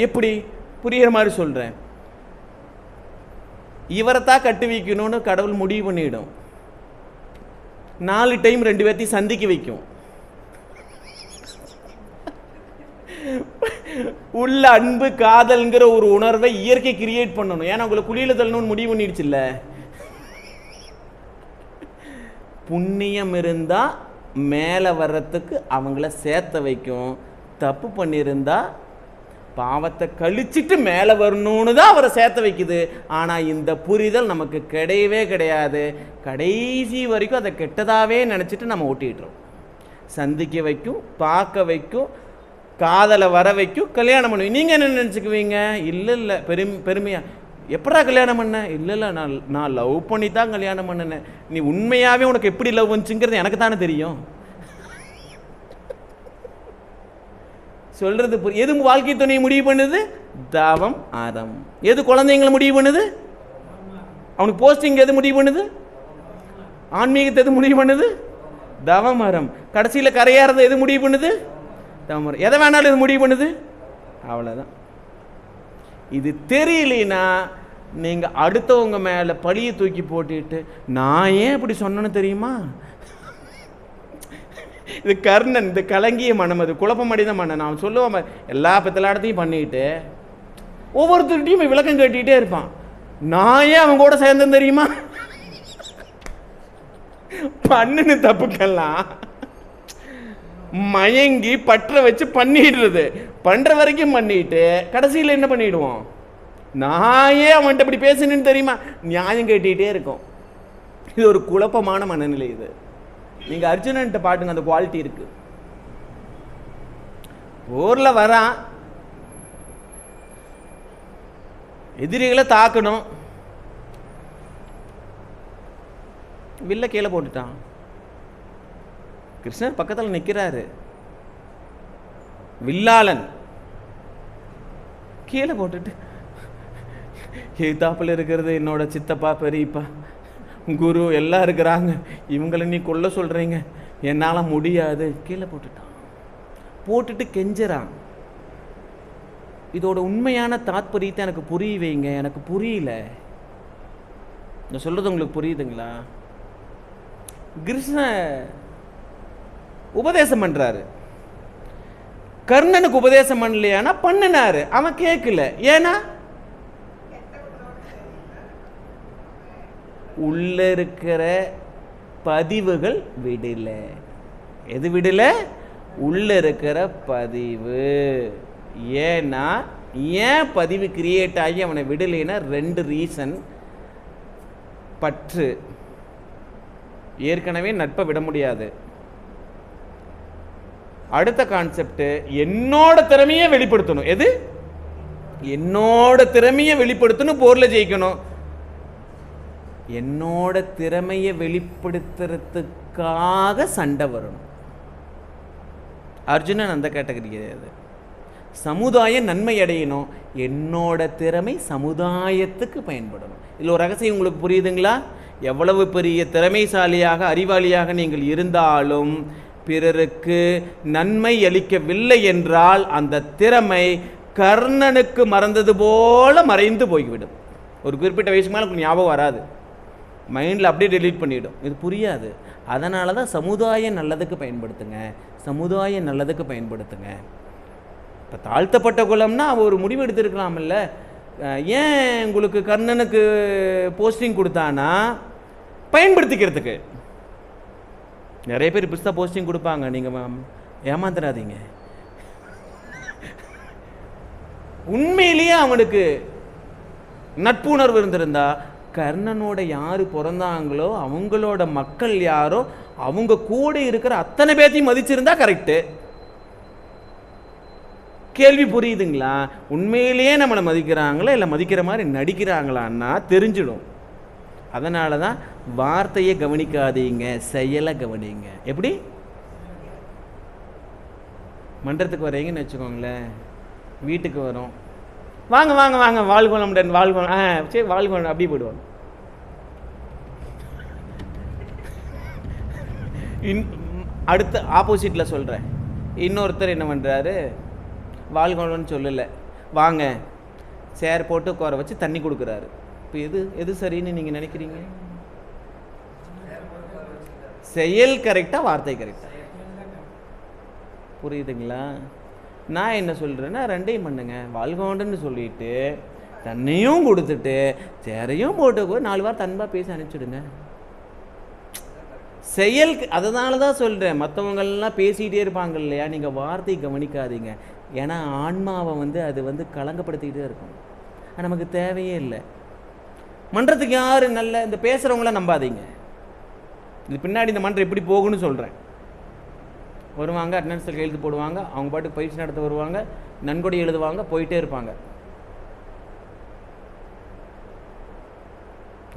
எப்படி புரியுற மாதிரி சொல்றேன். இவரைத்தான் கட்டி வைக்கணும்னு கடவுள் முடிவு பண்ணிடும். 4 டைம் 2 பேர்த்தையும் சந்திக்க வைக்கும். உள்ள அன்பு காதல்ங்கிற ஒரு உணர்வை இயற்கை கிரியேட் பண்ணணும். ஏன்னா உங்களை குளியில தள்ளணும்னு முடிவு பண்ணிடுச்சு. இல்ல, புண்ணியம் இருந்தா மேல வர்றதுக்கு அவங்கள சேர்த்த வைக்கும். தப்பு பண்ணியிருந்தா பாவத்தை கழிச்சிட்டு மேலே வரணும்னு தான் அவரை சேர்த்த வைக்குது. ஆனால் இந்த புரிதல் நமக்கு கிடையவே கிடையாது. கடைசி வரைக்கும் அதை கெட்டதாகவே நினச்சிட்டு நம்ம ஓட்டிடுறோம். சந்திக்க வைக்கும், பார்க்க வைக்கும், காதலை வர வைக்கும், கல்யாணம் பண்ணுவீங்க. நீங்கள் என்ன நினச்சிக்குவீங்க? இல்லை பெருமையா எப்படா கல்யாணம் பண்ண? இல்லை நான் லவ் பண்ணி தான் கல்யாணம் பண்ணினேன். நீ உண்மையாகவே உனக்கு எப்படி லவ் வந்துச்சுங்கிறது எனக்கு தானே தெரியும். சொல்றது எது வாழ்க்கை துணையை முடிவு பண்ணுது? தவம் அறம். எது குழந்தைங்களை முடிவு பண்ணுது? அவனுக்கு போஸ்டிங் எது முடிவு பண்ணுது? ஆன்மீகத்தை எது முடிவு பண்ணுது? தவம் அறம். கடைசியில் கரையாறதை எது முடிவு பண்ணுது? தவம் அறம். எதை வேணாலும் இது முடிவு பண்ணுது. அவ்வளோதான். இது தெரியலனா நீங்கள் அடுத்தவங்க மேலே பழியை தூக்கி போட்டுட்டு நான் ஏன் இப்படி சொன்னேன்னு தெரியுமா? இது கர்ணன், இந்த கலங்கிய மனம், அது குழப்பமடைந்த மனம். நான் சொல்லுவேன், எல்லா பித்தலாடத்தையும் பண்ணிட்டு ஒவ்வொருத்தருட்டையும் விளக்கம் கேட்டுக்கிட்டே இருப்பான். நான் ஏன் அவன் கூட சேர்ந்தேன் தெரியுமா? பண்ணுன்னு தப்புக்கெல்லாம் மயங்கி பற்ற வச்சு பண்ணிடுறது. பண்ற வரைக்கும் பண்ணிட்டு கடைசியில் என்ன பண்ணிடுவோம்? நான் ஏன் அவன்கிட்ட இப்படி பேசுனேன்னு தெரியுமா? நியாயம் கேட்டுக்கிட்டே இருக்கும். இது ஒரு குழப்பமான மனநிலை. இது நீங்க அர்ஜுனன்ட்ட பாட்டுங்க, அந்த குவாலிட்டி இருக்கு. ஊர்ல வரான், எதிரிகளை தாக்கணும், வில்ல கீழே போட்டுட்டான். கிருஷ்ணர் பக்கத்தில் நிற்கிறாரு, வில்லாளன் கீழே போட்டுட்டு, எய்தாப்பில் இருக்கிறது என்னோட சித்தப்பா, பெரியப்பா, குரு எல்லாம் இருக்கிறாங்க, இவங்களை நீ கொல்ல சொல்கிறீங்க, என்னால் முடியாது. கீழே போட்டுட்டான். போட்டுட்டு கெஞ்சுறான். இதோட உண்மையான தாத்பரியத்தை எனக்கு புரிய வைங்க, எனக்கு புரியல. நான் சொல்கிறது உங்களுக்கு புரியுதுங்களா? கிருஷ்ண உபதேசம் பண்ணுறாரு, கர்ணனுக்கு உபதேசம் பண்ணலையானா பண்ணினாரு, அவன் கேட்கல. ஏன்னா உள்ள இருக்கிற பதிவுகள் விடல. எது விடல? உள்ள இருக்கிற பதிவு. ஏன்னா ஏன் பதிவு கிரியேட் ஆகி அவனை விடலைன்னா 2 ரீசன். பற்று, ஏற்கனவே நட்பை விட முடியாது. அடுத்த கான்செப்ட், என்னோட திறமையை வெளிப்படுத்தணும். எது? என்னோட திறமையை வெளிப்படுத்தணும், போர்ல ஜெயிக்கணும். என்னோட திறமையை வெளிப்படுத்துறதுக்காக சண்டை வரணும். அர்ஜுனன் அந்த கேட்டகரி கிடையாது. சமுதாயம் நன்மை அடையணும், என்னோட திறமை சமுதாயத்துக்கு பயன்படணும். இதில் ஒரு ரகசியம் உங்களுக்கு புரியுதுங்களா? எவ்வளவு பெரிய திறமைசாலியாக அறிவாளியாக நீங்கள் இருந்தாலும் பிறருக்கு நன்மை அளிக்கவில்லை என்றால் அந்த திறமை கர்ணனுக்கு மறந்தது போல மறைந்து போய்விடும். ஒரு குறிப்பிட்ட வயசுக்கு மேலே ஞாபகம் வராது, மைண்டில் அப்படியே டெலீட் பண்ணிவிடும். இது புரியாது. அதனால தான் சமுதாயம் நல்லதுக்கு பயன்படுத்துங்க, சமுதாயம் நல்லதுக்கு பயன்படுத்துங்க. இப்போ தாழ்த்தப்பட்ட குலம்னா ஒரு முடிவு எடுத்துருக்கலாம்ல. ஏன் உங்களுக்கு கர்ணனுக்கு போஸ்டிங் கொடுத்தானா? பயன்படுத்திக்கிறதுக்கு. நிறைய பேர் இப்படி தான் போஸ்டிங் கொடுப்பாங்க, நீங்கள் ஏமாந்துடாதீங்க. உண்மையிலேயே அவனுக்கு நட்புணர்வு இருந்திருந்தா கர்ணனோட யாரு பிறந்தாங்களோ அவங்களோட மக்கள் யாரோ அவங்க கூட இருக்கிற அத்தனை பேர்த்தையும் மதிச்சிருந்தா கரெக்டு. கேள்வி புரியுதுங்களா? உண்மையிலேயே நம்மளை மதிக்கிறாங்களா இல்லை மதிக்கிற மாதிரி நடிக்கிறாங்களான்னா தெரிஞ்சிடும். அதனால தான் வார்த்தையை கவனிக்காதீங்க, செயலை கவனிங்க. எப்படி? மன்றத்துக்கு வரீங்கன்னு வச்சுக்கோங்களேன், வீட்டுக்கு வரோம், வாங்க வாங்க வாங்க வாழ்கோளம் வாழ்கோளம் சரி வாழ்கோளம் அப்படியே போயிடுவாங்க. அடுத்த ஆப்போசிட்டில் சொல்கிறேன், இன்னொருத்தர் என்ன பண்ணுறாரு, வாழ்கோளம்னு சொல்லலை, வாங்க சேர் போட்டு உட்கார வச்சு தண்ணி கொடுக்குறாரு. இப்போ எது சரின்னு நீங்கள் நினைக்கிறீங்க? செயல் கரெக்டாக, வார்த்தை கரெக்டாக? புரியுதுங்களா? நான் என்ன சொல்கிறேன்னா ரெண்டையும் பண்ணுங்க. வாழ்கோண்டன்னு சொல்லிட்டு தண்ணியும் கொடுத்துட்டு சேரையும் போட்டு 4 வாரம் தன்பாக பேசி அனுப்பிச்சிடுங்க. செயல். அதனால தான் சொல்கிறேன், மற்றவங்கள்லாம் பேசிகிட்டே இருப்பாங்க இல்லையா, நீங்கள் வார்த்தை கவனிக்காதீங்க. ஏன்னா ஆன்மாவை அது கலங்கப்படுத்திக்கிட்டே இருக்கும். நமக்கு தேவையே இல்லை. மன்றத்துக்கு யார் நல்ல இந்த பேசுகிறவங்கள நம்பாதீங்க. இது பின்னாடி இந்த மன்றம் எப்படி போகுன்னு சொல்கிறேன். வருவாங்க, அட்டெண்டன்ஸில் கையெழுத்து போடுவாங்க, அவங்க பாட்டுக்கு பயிற்சி நடத்த வருவாங்க, நன்கொடை எழுதுவாங்க, போயிட்டே இருப்பாங்க.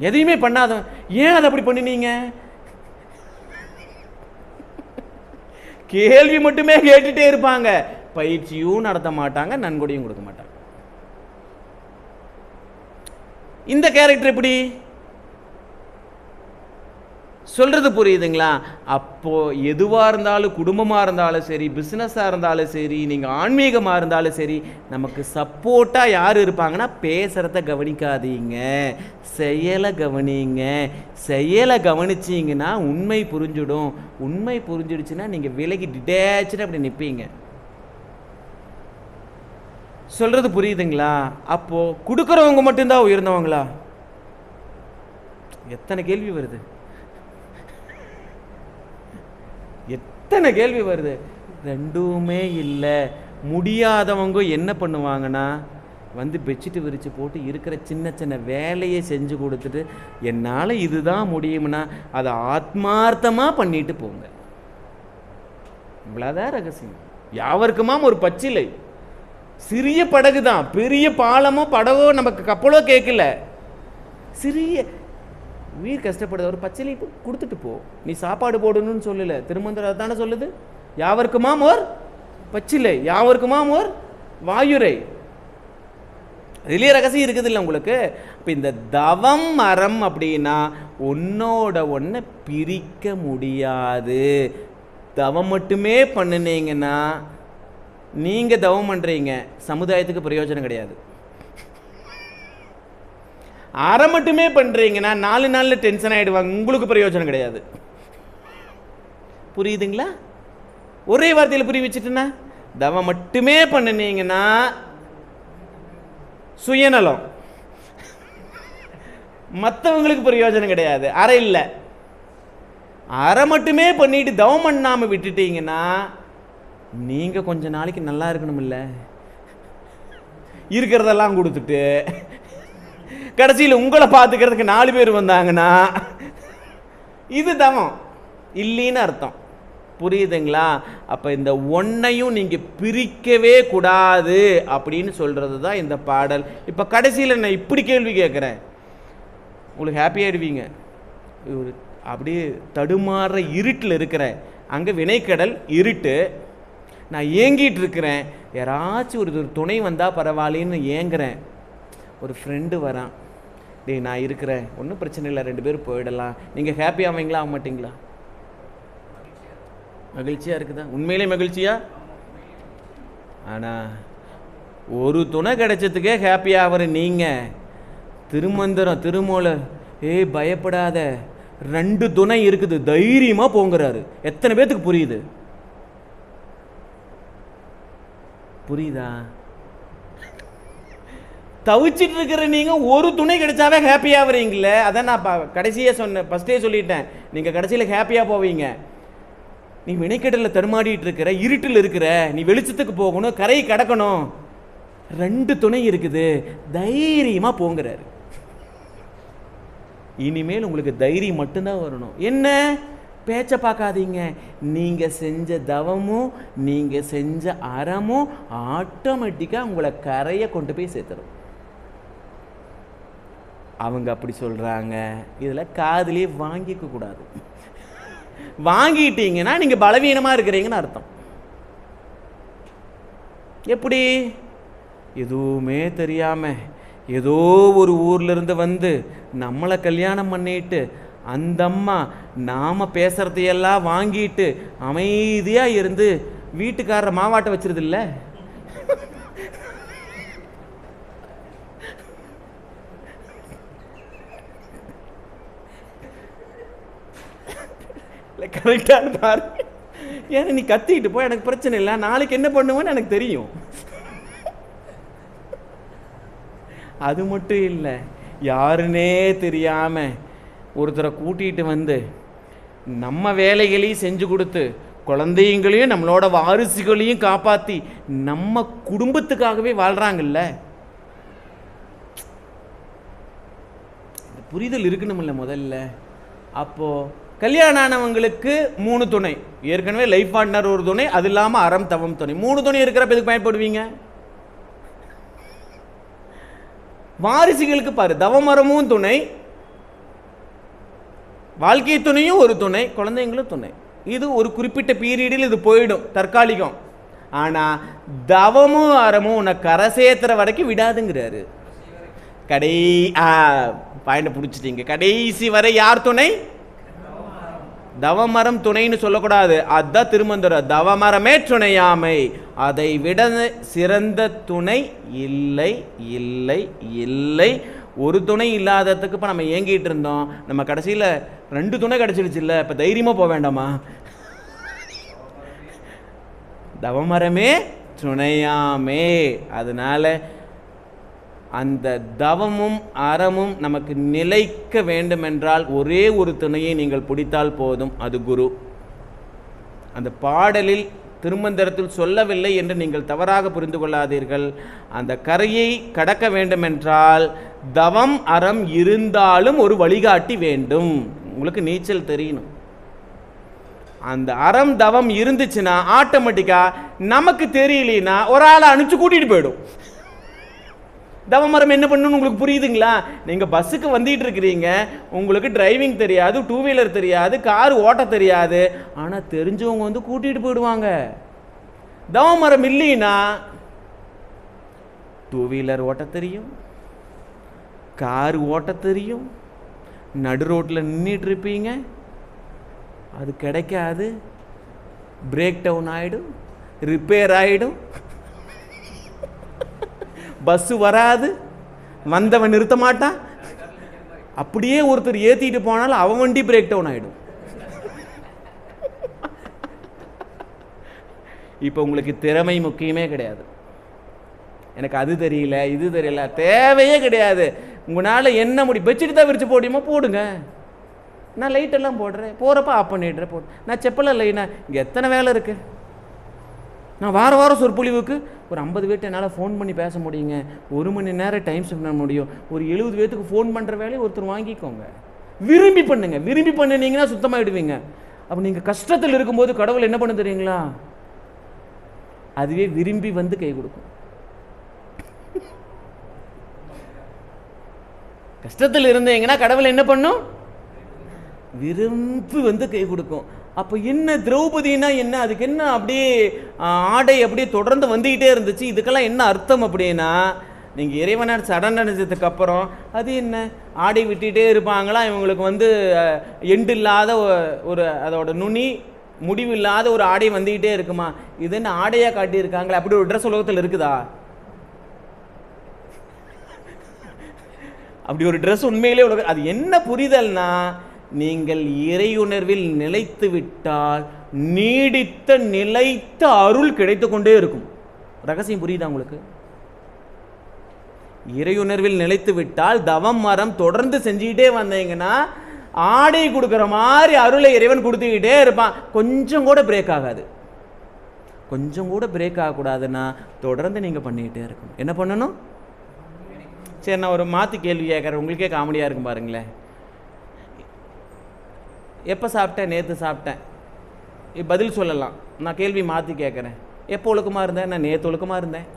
எதையுமே பண்ணாத. ஏன் அதை அப்படி பண்ணினீங்க? கேள்வி மட்டுமே கேட்டுட்டே இருப்பாங்க, பயிற்சியும் நடத்த மாட்டாங்க, நன்கொடையும் கொடுக்க மாட்டாங்க. இந்த கேரக்டர் எப்படி சொல்றது புரியுதுங்களா? அப்போ எதுவா இருந்தாலும், குடும்பமா இருந்தாலும் சரி, பிசினஸா இருந்தாலும் சரி, நீங்க ஆன்மீகமா இருந்தாலும் சரி, நமக்கு சப்போர்ட்டா யார் இருப்பாங்கன்னா பேசுறத கவனிக்காதீங்க, செயலை கவனிங்க. செயலை கவனிச்சிங்கன்னா உண்மை புரிஞ்சிடும். உண்மை புரிஞ்சிடுச்சுன்னா நீங்க விலகி டிடேச்சுன்னு அப்படி நிற்பீங்க. சொல்றது புரியுதுங்களா? அப்போ கொடுக்குறவங்க மட்டும்தான் உயர்ந்தவங்களா? எத்தனை கேள்வி வருது, எத்தனை கேள்வி வருது. ரெண்டுமே இல்லை. முடியாதவங்க என்ன பண்ணுவாங்கன்னா பெட்ஷீட்டு விரித்து போட்டு இருக்கிற சின்ன சின்ன வேலையை செஞ்சு கொடுத்துட்டு என்னால் இதுதான் முடியும்னா அதை ஆத்மார்த்தமாக பண்ணிட்டு போங்க. இவ்வளோதான் ரகசியம். யாவருக்குமாம் ஒரு பச்சிலை. சிறிய படகு தான், பெரிய பாலமோ படகோ நமக்கு கப்பலோ கேட்கல. சிறிய உயிர் கஷ்டப்படுது, ஒரு பச்சிலை கொடுத்துட்டு போ. நீ சாப்பாடு போடணும்னு சொல்லல, திருமந்திரம் தானே சொல்லுது. யாவருக்குமாம் ஓர் பச்சிலை, யாவருக்குமாம் ஓர் வாயுரை. இதுலயே ரகசியம் இருக்குது இல்லை உங்களுக்கு? இப்போ இந்த தவம் மரம் அப்படின்னா ஒன்னோட ஒன்றை பிரிக்க முடியாது. தவம் மட்டுமே பண்ணினீங்கன்னா நீங்க தவம் பண்றீங்க, சமுதாயத்துக்கு பிரயோஜனம் கிடையாது. அரை மட்டுமே பண்றீங்கன்னா 4 நாள்ல டென்ஷன் ஆயிடுவாங்க, உங்களுக்கு பிரயோஜனம் கிடையாது. புரியுதுங்களா? ஒரே வார்த்தையில் புரிய வச்சுட்டுனா, தவம் மட்டுமே பண்ணினீங்கன்னா சுயநலம், மற்றவங்களுக்கு பிரயோஜனம் கிடையாது. அரை இல்லை, அரை மட்டுமே பண்ணிட்டு தவம் பண்ணாம விட்டுட்டீங்கன்னா நீங்க கொஞ்ச நாளைக்கு நல்லா இருக்கணும் இல்ல, இருக்கிறதெல்லாம் கொடுத்துட்டு கடைசியில் உங்களை பார்த்துக்கிறதுக்கு 4 பேர் வந்தாங்கன்னா இது தவம் இல்லைன்னு அர்த்தம். புரியுதுங்களா? அப்ப இந்த ஒன்னையும் நீங்க பிரிக்கவே கூடாது அப்படின்னு சொல்றது தான் இந்த பாடல். இப்ப கடைசியில் நான் இப்படி கேள்வி கேட்கிறேன், உங்களுக்கு ஹாப்பி ஆயிடுவீங்க. அப்படியே தடுமாற இருட்டில் இருக்கிறேன், அங்கே வினைக்கடல் இருட்டு, நான் ஏங்கிட்டு இருக்கிறேன், யாராச்சும் ஒரு துணை வந்தால் பரவாயில்லன்னு ஏங்குறேன். ஒரு ஃப்ரெண்டு வரான், டேய் நான் இருக்கிறேன், ஒன்றும் பிரச்சனை இல்லை, 2 பேர் போயிடலாம். நீங்கள் ஹாப்பி ஆவீங்களா ஆக மாட்டீங்களா? மகிழ்ச்சியாக இருக்குதா? உண்மையிலே மகிழ்ச்சியா? ஆனால் ஒரு துணை கிடைச்சதுக்கே ஹாப்பி ஆகிற நீங்கள் திருமந்திரம் திருமூல பயப்படாத 2 துணை இருக்குது தைரியமாக போங்கிறாரு. எத்தனை பேத்துக்கு புரியுது? புரியுதா? தவிச்சிட்டு இருக்கிற நீங்க ஒரு துணை கிடைச்சாவே ஹாப்பியா வரீங்களே. அதான் நான் கடைசியே சொன்னேன், ஃபர்ஸ்டே சொல்லிட்டேன், நீங்க கடைசியில் ஹாப்பியா போவீங்க. நீ வினைக்கடலில் தடுமாடிட்டு இருக்கிற, இருட்டில் இருக்கிற, நீ வெளிச்சத்துக்கு போகணும், கரையை கடக்கணும், 2 துணை இருக்குது, தைரியமாக போங்கிறாரு. இனிமேல் உங்களுக்கு தைரியம் மட்டும்தான் வரணும். என்ன பேச்சை பார்க்காதீங்க, நீங்கள் செஞ்ச தவமும் நீங்கள் செஞ்ச அறமும் ஆட்டோமேட்டிக்காக உங்களை கரையை கொண்டு போய் சேர்த்துடும். அவங்க அப்படி சொல்கிறாங்க. இதில் காதுலேயே வாங்கிக்க கூடாது. வாங்கிட்டீங்கன்னா நீங்கள் பலவீனமாக இருக்கிறீங்கன்னு அர்த்தம். எப்படி? எதுவுமே தெரியாமல் ஏதோ ஒரு ஊர்லேருந்து வந்து நம்மளை கல்யாணம் பண்ணிட்டு அந்த அம்மா நாம் பேசுகிறதையெல்லாம் வாங்கிட்டு அமைதியாக இருந்து வீட்டுக்காரரை மாவாட்ட வச்சிருது இல்லை? கரெக்டான பாரு. ஏன்னா நீ கத்திக்கிட்டு போ, எனக்கு பிரச்சனை இல்லை, நாளைக்கு என்ன பண்ணுவேன்னு எனக்கு தெரியும். அது மட்டும் இல்லை, யாருன்னே தெரியாம ஒருத்தரை கூட்டிகிட்டு வந்து நம்ம வேலைகளையும் செஞ்சு கொடுத்து குழந்தைங்களையும் நம்மளோட வாரிசுகளையும் காப்பாற்றி நம்ம குடும்பத்துக்காகவே வாழ்கிறாங்கல்ல. புரிதல் இருக்கணுமில்ல முதல்ல. அப்போது கல்யாணம் ஆனவங்களுக்கு 3 துணை, ஏற்கனவே லைஃப் பார்ட்னர் ஒரு துணை, அது இல்லாமல் அறம் தவம் துணை, 3 துணை இருக்கிறப்ப எதுக்கு பயன்படுவீங்க? வாரிசுகளுக்கு பாரு, தவமரமும் துணை, வாழ்க்கை துணையும் ஒரு துணை, குழந்தைங்களும் துணை. இது ஒரு குறிப்பிட்ட பீரியடில் இது போயிடும், தற்காலிகம். ஆனால் தவமும் அறமும் உன்னை கரை சேர்த்துற வரைக்கும் விடாதுங்கிறாரு. பாயிண்ட் பிடிச்சிட்டீங்க. கடைசி வரை யார் துணை? தவமரம் துணைன்னு சொல்லக்கூடாது, அதுதான் திருமந்திரம். தவமரமே துணையாமை, அதை விட சிறந்த துணை இல்லை இல்லை இல்லை. ஒரு துணை இல்லாததுக்கு இப்போ நம்ம ஏங்கிட்டு இருந்தோம், நம்ம கடைசியில் 2 துணை கிடச்சிடுச்சு இல்லை, இப்போ தைரியமாக போக வேண்டாமா? தவமரமே துணையாமே. அதனால அந்த தவமும் அறமும் நமக்கு நிலைக்க வேண்டுமென்றால் ஒரே ஒரு துணையை நீங்கள் பிடித்தால் போதும், அது குரு. அந்த பாடலில் திருமந்திரத்தில் சொல்லவில்லை என்று நீங்கள் தவறாக புரிந்து கொள்ளாதீர்கள். அந்த கரையை கடக்க வேண்டுமென்றால் தவம் அறம் இருந்தாலும் ஒரு வழிகாட்டி வேண்டும். உங்களுக்கு நீச்சல் தெரியணும். அந்த அறம் தவம் இருந்துச்சுன்னா ஆட்டோமேட்டிக்காக நமக்கு தெரியலனா ஒரு ஆளை அனுப்பிச்சு கூட்டிகிட்டு போயிடும். தவமரம் என்ன பண்ணணும்னு உங்களுக்கு புரியுதுங்களா? நீங்கள் பஸ்ஸுக்கு வந்துட்டு இருக்கிறீங்க, உங்களுக்கு டிரைவிங் தெரியாது, 2 வீலர் தெரியாது, கார் ஓட்ட தெரியாது, ஆனால் தெரிஞ்சவங்க வந்து கூட்டிகிட்டு போயிடுவாங்க. தவமரம் இல்லைன்னா 2 வீலர் ஓட்ட தெரியும், கார் ஓட்ட தெரியும், நடு ரோட்டில் நின்றுட்டு இருப்பீங்க, அது கிடைக்காது, பிரேக் டவுன் ஆகிடும், ரிப்பேர் ஆகிடும், பஸ்ஸு வராது, வந்தவன் நிறுத்த மாட்டான், அப்படியே ஒருத்தர் ஏற்றிட்டு போனாலும் அவன் வண்டி பிரேக் டவுன் ஆகிடும். இப்போ உங்களுக்கு திறமை முக்கியமே கிடையாது. எனக்கு அது தெரியல இது தெரியல தேவையே கிடையாது. உங்களால் என்ன முடியும்? பெட்ஷீட் தான் விரிச்சு போடியுமா போடுங்க, நான் லைட்டெல்லாம் போடுறேன், போகிறப்ப ஆஃப் பண்ணிடுறேன், போடு, நான் செப்பல இல்லைண்ணா, இங்கே எத்தனை வேலை இருக்குது. நான் வாரம் சொற்பொழிவுக்கு ஒரு 50 பேர்ட்ட என்னால் ஃபோன் பண்ணி பேச முடியுங்க, 1 மணி நேரம் டைம் ஸ்பெண்ட் பண்ண முடியும். ஒரு 70 பேர்த்துக்கு ஃபோன் பண்ணுற வேலையை ஒருத்தர் வாங்கிக்கோங்க. விரும்பி பண்ணுங்க, விரும்பி பண்ணினீங்கன்னா சுத்தமாகிடுவீங்க. அப்போ நீங்கள் கஷ்டத்தில் இருக்கும்போது கடவுள் என்ன பண்ண தெரியுங்களா? அதுவே விரும்பி வந்து கை கொடுக்கும். கஷ்டத்தில் இருந்தீங்கன்னா கடவுள் என்ன பண்ணும்? விரும்பி வந்து கை கொடுக்கும். அப்போ என்ன திரௌபதினா என்ன? அதுக்கு என்ன அப்படியே ஆடை அப்படியே தொடர்ந்து வந்துக்கிட்டே இருந்துச்சு, இதுக்கெல்லாம் என்ன அர்த்தம் அப்படின்னா, நீங்கள் இறைவனார் சடன் அடைஞ்சதுக்கு அப்புறம் அது என்ன ஆடை விட்டுகிட்டே இருப்பாங்களா, இவங்களுக்கு வந்து எண்டு இல்லாத ஒரு அதோட நுனி முடிவு இல்லாத ஒரு ஆடை வந்துக்கிட்டே இருக்குமா? இது என்ன ஆடையாக காட்டியிருக்காங்களே, அப்படி ஒரு ட்ரெஸ் உலகத்தில் இருக்குதா? அப்படி ஒரு ட்ரெஸ் உண்மையிலே உலக அது என்ன புரிதல்னா, நீங்கள் இறையுணர்வில் நிலைத்து விட்டால் நீடித்த நிலைத்த அருள் கிடைத்து கொண்டே இருக்கும். ரகசியம் புரியுதா உங்களுக்கு? இறையுணர்வில் நிலைத்து விட்டால் தவம் மரம் தொடர்ந்து செஞ்சுக்கிட்டே வந்தீங்கன்னா ஆடை கொடுக்குற மாதிரி அருளை இறைவன் கொடுத்துக்கிட்டே இருப்பான். கொஞ்சம் கூட பிரேக் ஆகாது. கொஞ்சம் கூட பிரேக் ஆகக்கூடாதுன்னா தொடர்ந்து நீங்கள் பண்ணிக்கிட்டே இருக்கணும். என்ன பண்ணணும்? சரி, நான் ஒரு மாற்றி கேள்வி கேட்குறேன், உங்களுக்கே காமெடியாக இருக்கும் பாருங்களேன். எப்போ சாப்பிட்டேன்? நேற்று சாப்பிட்டேன். பதில் சொல்லலாம். நான் கேள்வி மாற்றி கேட்குறேன். எப்போ ஒழுக்கமாக இருந்தேன்? நான் நேற்று ஒழுக்கமாக இருந்தேன்.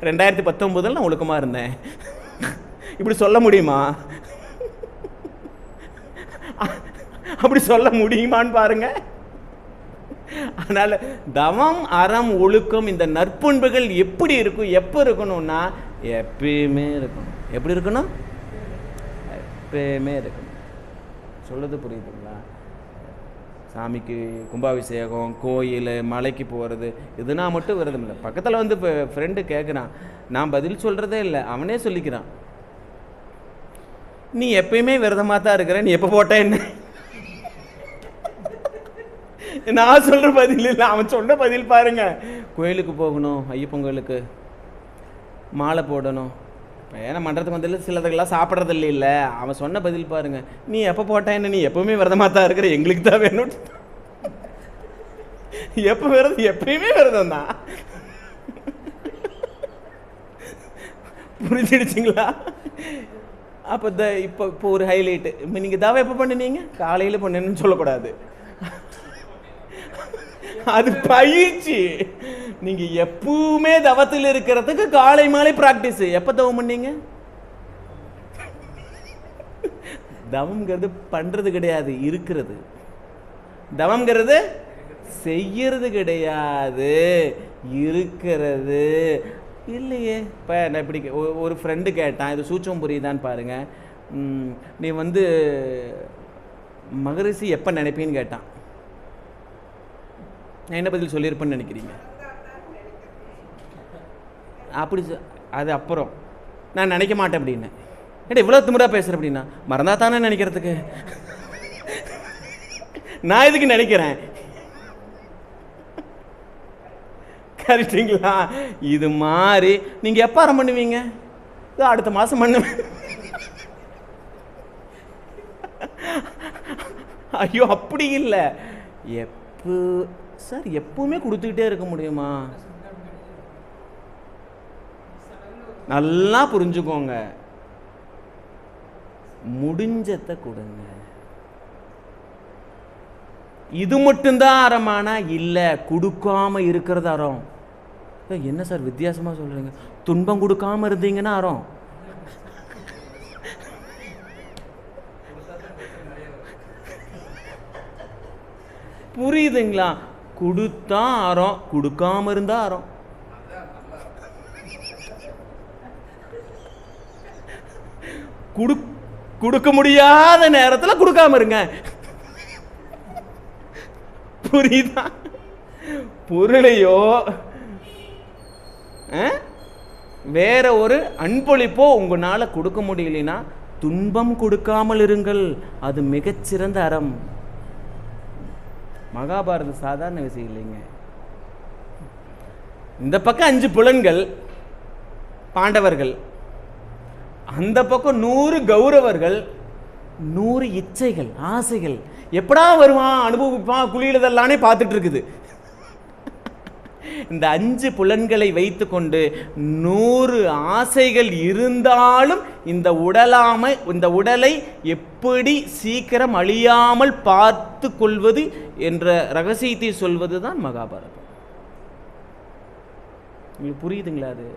2019 நான் ஒழுக்கமாக இருந்தேன். இப்படி சொல்ல முடியுமா? அப்படி சொல்ல முடியுமான்னு பாருங்க. அதனால தவம், அறம், ஒழுக்கம் இந்த நற்பண்புகள் எப்படி இருக்கும்? எப்போ இருக்கணும்னா எப்பயுமே இருக்கணும். எப்படி இருக்கணும்? எப்பயுமே இருக்கணும். சொல்றது புரியுதுங்களா? சாமிக்கு கும்பாபிஷேகம், கோயில், மலைக்கு போகிறது இதுனா மட்டும் விரதம் இல்லை. பக்கத்தில் வந்து இப்போ ஃப்ரெண்டு கேட்குறான், நான் பதில் சொல்கிறதே இல்லை, அவனே சொல்லிக்கிறான், நீ எப்பயுமே விரதமாக தான் இருக்கிற, நீ எப்போ போட்ட என்ன? நான் சொல்கிற பதில் இல்லை, அவன் சொன்ன பதில் பாருங்க. கோயிலுக்கு போகணும், ஐயப்பன் கோயிலுக்கு மாலை போடணும், ஏன்னா மன்றத்துக்கு வந்து சிலதுக்கெல்லாம் சாப்பிட்றது இல்லை. அவன் சொன்ன பதில் பாருங்க, நீ எப்போ போட்டா என்ன, நீ எப்பவுமே விரதமாக தான் இருக்கிற, எங்களுக்கு தான் வேணும். எப்போ விரதம்? எப்பயுமே விரதம் தான். புரிஞ்சிடுச்சிங்களா? அப்போ இப்போ ஒரு ஹைலைட்டு, நீங்கள் தவம் எப்போ பண்ணினீங்க? காலையில் பண்ணணும்னு சொல்லக்கூடாது, அது பயிற்சி. நீங்க எப்பவுமே தவத்தில் இருக்கிறதுக்கு காலை மாலை பிராக்டிஸ். எப்ப தவம் பண்ணீங்க? தவம்ங்கிறது பண்றது கிடையாது, இருக்கிறது. தவம்ங்கிறது செய்யறது கிடையாது, இருக்கிறது. இல்லையே. இப்போ நான் இப்படி ஒரு ஃப்ரெண்டு கேட்டான், இது சூச்சம் புரியுதான்னு பாருங்க. நீ வந்து மகரிஷி எப்போ நினைப்பேன்னு கேட்டான். நான் என்ன பதில் சொல்லியிருப்பேன்னு நினைக்கிறீங்க? அப்படி அது அப்புறம் நான் நினைக்க மாட்டேன் அப்படின்னு. ஏன்னா இவ்வளோ திமிரா பேசுகிறேன் அப்படின்னா, மறந்தா தானே நினைக்கிறதுக்கு, நான் இதுக்கு நினைக்கிறேன். கரெக்டுங்களா? இது மாதிரி நீங்கள் எப்போ ஆரம்பம் பண்ணுவீங்க? அடுத்த மாதம் பண்ணுவேன். ஐயோ அப்படி இல்லை. எப்போ சார் எப்பவுமே கொடுத்துக்கிட்டே இருக்க முடியுமா? நல்லா புரிஞ்சுக்கோங்க, முடிஞ்சத்தை கொடுங்க. இது மட்டும்தான் அறமானா இல்லை, கொடுக்காம இருக்கிறது அறம். என்ன சார் வித்தியாசமா சொல்றீங்க? துன்பம் கொடுக்காம இருந்தீங்கன்னா அறம். புரியுதுங்களா? கொடுத்தா அறம், கொடுக்காம இருந்தா அறம். கொடுக்க முடியாத நேரத்தில் கொடுக்காம இருங்க. புரியுதா? பொருளையோ வேற ஒரு அன்பளிப்போ உங்களால கொடுக்க முடியலனா துன்பம் கொடுக்காமல் இருங்கள், அது மிகச்சிறந்த அறம். மகாபாரதம் சாதாரண விஷயம் இல்லைங்க. இந்த பக்கம் 5 புலன்கள் பாண்டவர்கள், அந்த பக்கம் 100 கௌரவர்கள், 100 இச்சைகள், ஆசைகள். எப்படா வருவான், அனுபவிப்பான், குளியலதெல்லானே பார்த்துட்டு இருக்குது. இந்த 5 புலன்களை வைத்துக்கொண்டு 100 ஆசைகள் இருந்தாலும் இந்த உடலை எப்படி சீக்கிரம் அழியாமல் பார்த்து கொள்வது என்ற ரகசியத்தை சொல்வதுதான் மகாபாரதம். உங்களுக்கு புரியுதுங்களா? அது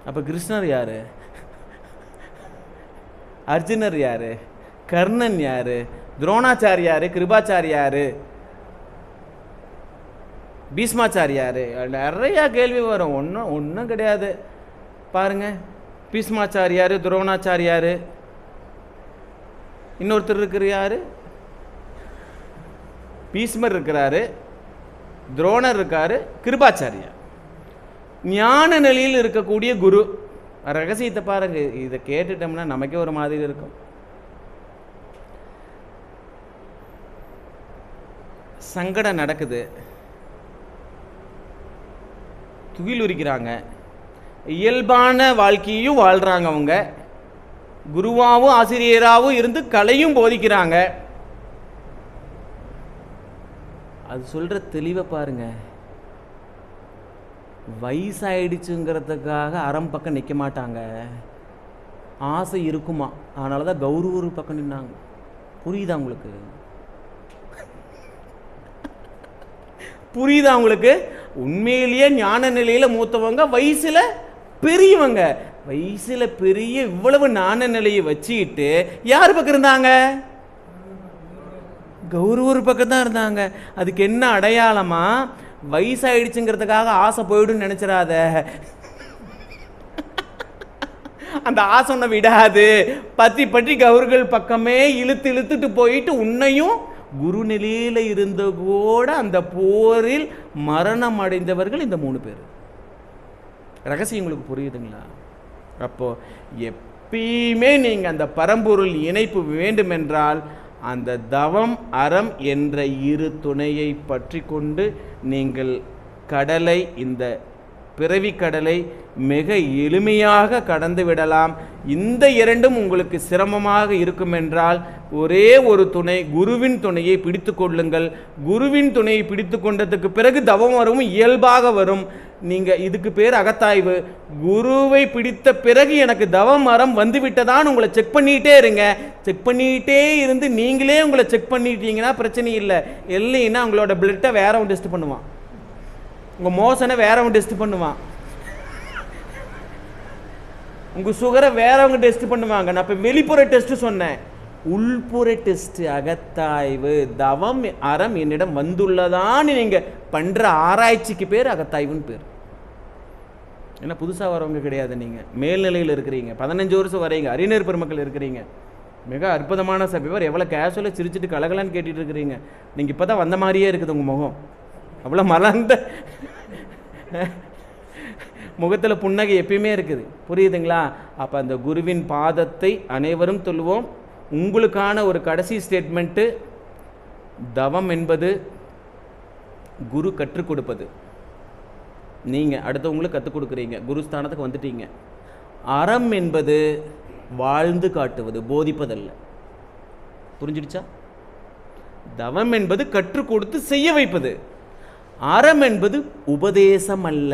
அப்ப கிருஷ்ணர் யாரு, அர்ஜுனர் யாரு, கர்ணன் யாரு, துரோணாச்சாரியாரு, கிருபாச்சாரியாரு, பீஷ்மாச்சாரியாரு, நிறைய கேள்வி வரும். ஒன்றும் கிடையாது. பாருங்க, பீஷ்மாச்சாரியாரு, துரோணாச்சாரியாரு, இன்னொருத்தர் இருக்கிற யாரு, பீஷ்மர் இருக்கிறாரு, துரோணர் இருக்காரு, கிருபாச்சாரியார். ஞான நிலையில் இருக்கக்கூடிய குரு. ரகசியத்தை பாருங்க. இதை கேட்டுட்டோம்னா நமக்கே ஒரு மாதிரி இருக்கும். சங்கடம் நடக்குது, துகில் உரிக்கிறாங்க, இயல்பான வாழ்க்கையும் வாழ்கிறாங்க. அவங்க குருவாகவும் ஆசிரியராகவும் இருந்து கலையும் போதிக்கிறாங்க. அது சொல்கிற தெளிவை பாருங்க. வயசாயிடுச்சுங்கிறதுக்காக அறம் பக்கம் நிற்க மாட்டாங்க. ஆசை இருக்குமா, அதனால தான் கௌரவ பக்கம் நின்னாங்க. புரியுதா உங்களுக்கு? புரியுதா உங்களுக்கு? உண்மையிலேயே ஞான நிலையில மூத்தவங்க, வயசுல பெரியவங்க. வயசுல பெரிய இவ்வளவு ஞான நிலையை வச்சுக்கிட்டு யார் பக்கம் இருந்தாங்க? கௌரவர் பக்கம் தான் இருந்தாங்க. அதுக்கு என்ன அடையாளமா? வயசாயிடுச்சுங்கிறதுக்காக ஆசை போயிடும் நினைச்சிடாத. அந்த ஆசை ஒன்றை விடாது. பற்றி பற்றி கௌரவர்கள் பக்கமே இழுத்துட்டு போயிட்டு உன்னையும் குரு நிலையில இருந்த கூட அந்த போரில் மரணம் அடைந்தவர்கள் இந்த 3 பேர். ரகசியம் உங்களுக்கு புரியுதுங்களா? அப்போ எப்பயுமே நீங்க அந்த பரம்பொருள் இணைப்பு வேண்டுமென்றால் அந்த தவம் அறம் என்ற இரு துணையை பற்றி கொண்டு நீங்கள் கடலை, இந்த பிறவி கடலை மிக எளிமையாக கடந்து விடலாம். இந்த இரண்டும் உங்களுக்கு சிரமமாக இருக்கும் என்றால் ஒரே ஒரு துணை, குருவின் துணையை பிடித்து கொள்ளுங்கள். குருவின் துணையை பிடித்து கொண்டதுக்கு பிறகு தவம் வரவும் இயல்பாக வரும். நீங்கள் இதுக்கு பேர் அகத்தாய்வு. குருவை பிடித்த பிறகு எனக்கு தவம் அறம் வந்து விட்டதான்னு உங்களை செக் பண்ணிகிட்டே இருங்க. செக் பண்ணிகிட்டே இருந்து நீங்களே உங்களை செக் பண்ணிட்டீங்கன்னா பிரச்சனை இல்லை. இல்லைன்னா உங்களோட பிளட்டை வேறவன் டெஸ்ட் பண்ணுவான், உங்கள் மோசனை வேறவன் டெஸ்ட் பண்ணுவான், உங்கள் சுகரை வேறவங்க டெஸ்ட் பண்ணுவாங்க. நான் இப்போ வெளிப்புற டெஸ்ட் சொன்னேன், உள்புற டெஸ்ட் அகத்தாய்வு. தவம் அறம் என்னிடம் வந்துள்ளதான்னு நீங்கள் பண்ணுற ஆராய்ச்சிக்கு பேர் அகத்தாய்வுன்னு பேர். ஏன்னா புதுசாக வரவங்க கிடையாது. நீங்கள் மேல்நிலையில் இருக்கிறீங்க, 15 வருஷம் வரைங்க, அறிஞர் பெருமக்கள் இருக்கிறீங்க, மிக அற்புதமான சபைவர். எவ்வளோ கேஷுவலாக சிரிச்சுட்டு கலகலான்னு கேட்டுட்டு இருக்கிறீங்க. நீங்கள் இப்போ தான் வந்த மாதிரியே இருக்குது உங்கள் முகம். அவ்வளோ மலர்ந்த முகத்தில் புன்னகை எப்பயுமே இருக்குது. புரியுதுங்களா? அப்போ அந்த குருவின் பாதத்தை அனைவரும் சொல்லுவோம். உங்களுக்கான ஒரு கடைசி ஸ்டேட்மெண்ட்டு, தவம் என்பது குரு கற்றுக் கொடுப்பது. நீங்கள் அடுத்தவங்களுக்கு கற்றுக் கொடுக்குறீங்க, குருஸ்தானத்துக்கு வந்துட்டீங்க. அறம் என்பது வாழ்ந்து காட்டுவது, போதிப்பதல்ல. புரிஞ்சிடுச்சா? தவம் என்பது கற்றுக் கொடுத்து செய்ய வைப்பது. அறம் என்பது உபதேசம் அல்ல.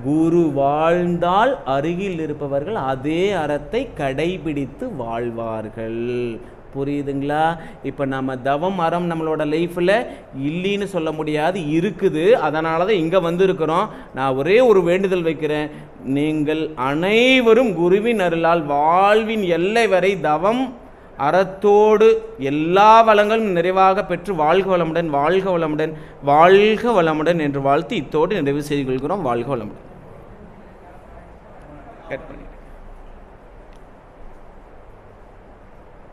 குரு வாழ்ந்தால் அருகில் இருப்பவர்கள் அதே அறத்தை கடைபிடித்து வாழ்வார்கள். புரியுதுங்களா? இப்போ நம்ம தவம் அறம் நம்மளோட லைஃப்பில் இல்லைன்னு சொல்ல முடியாது, இருக்குது. அதனால தான் இங்கே வந்திருக்கிறோம். நான் ஒரே ஒரு வேண்டுதல் வைக்கிறேன். நீங்கள் அனைவரும் குருவின் அருளால் வாழ்வின் எல்லை வரை தவம் அறத்தோடு எல்லா வளங்களும் நிறைவாக பெற்று வாழ்க வளமுடன், வாழ்க வளமுடன், வாழ்க வளமுடன் என்று வாழ்த்து இத்தோடு நிறைவு செய்து கொள்கிறோம். வாழ்க வளமுடன். கட் பண்ணி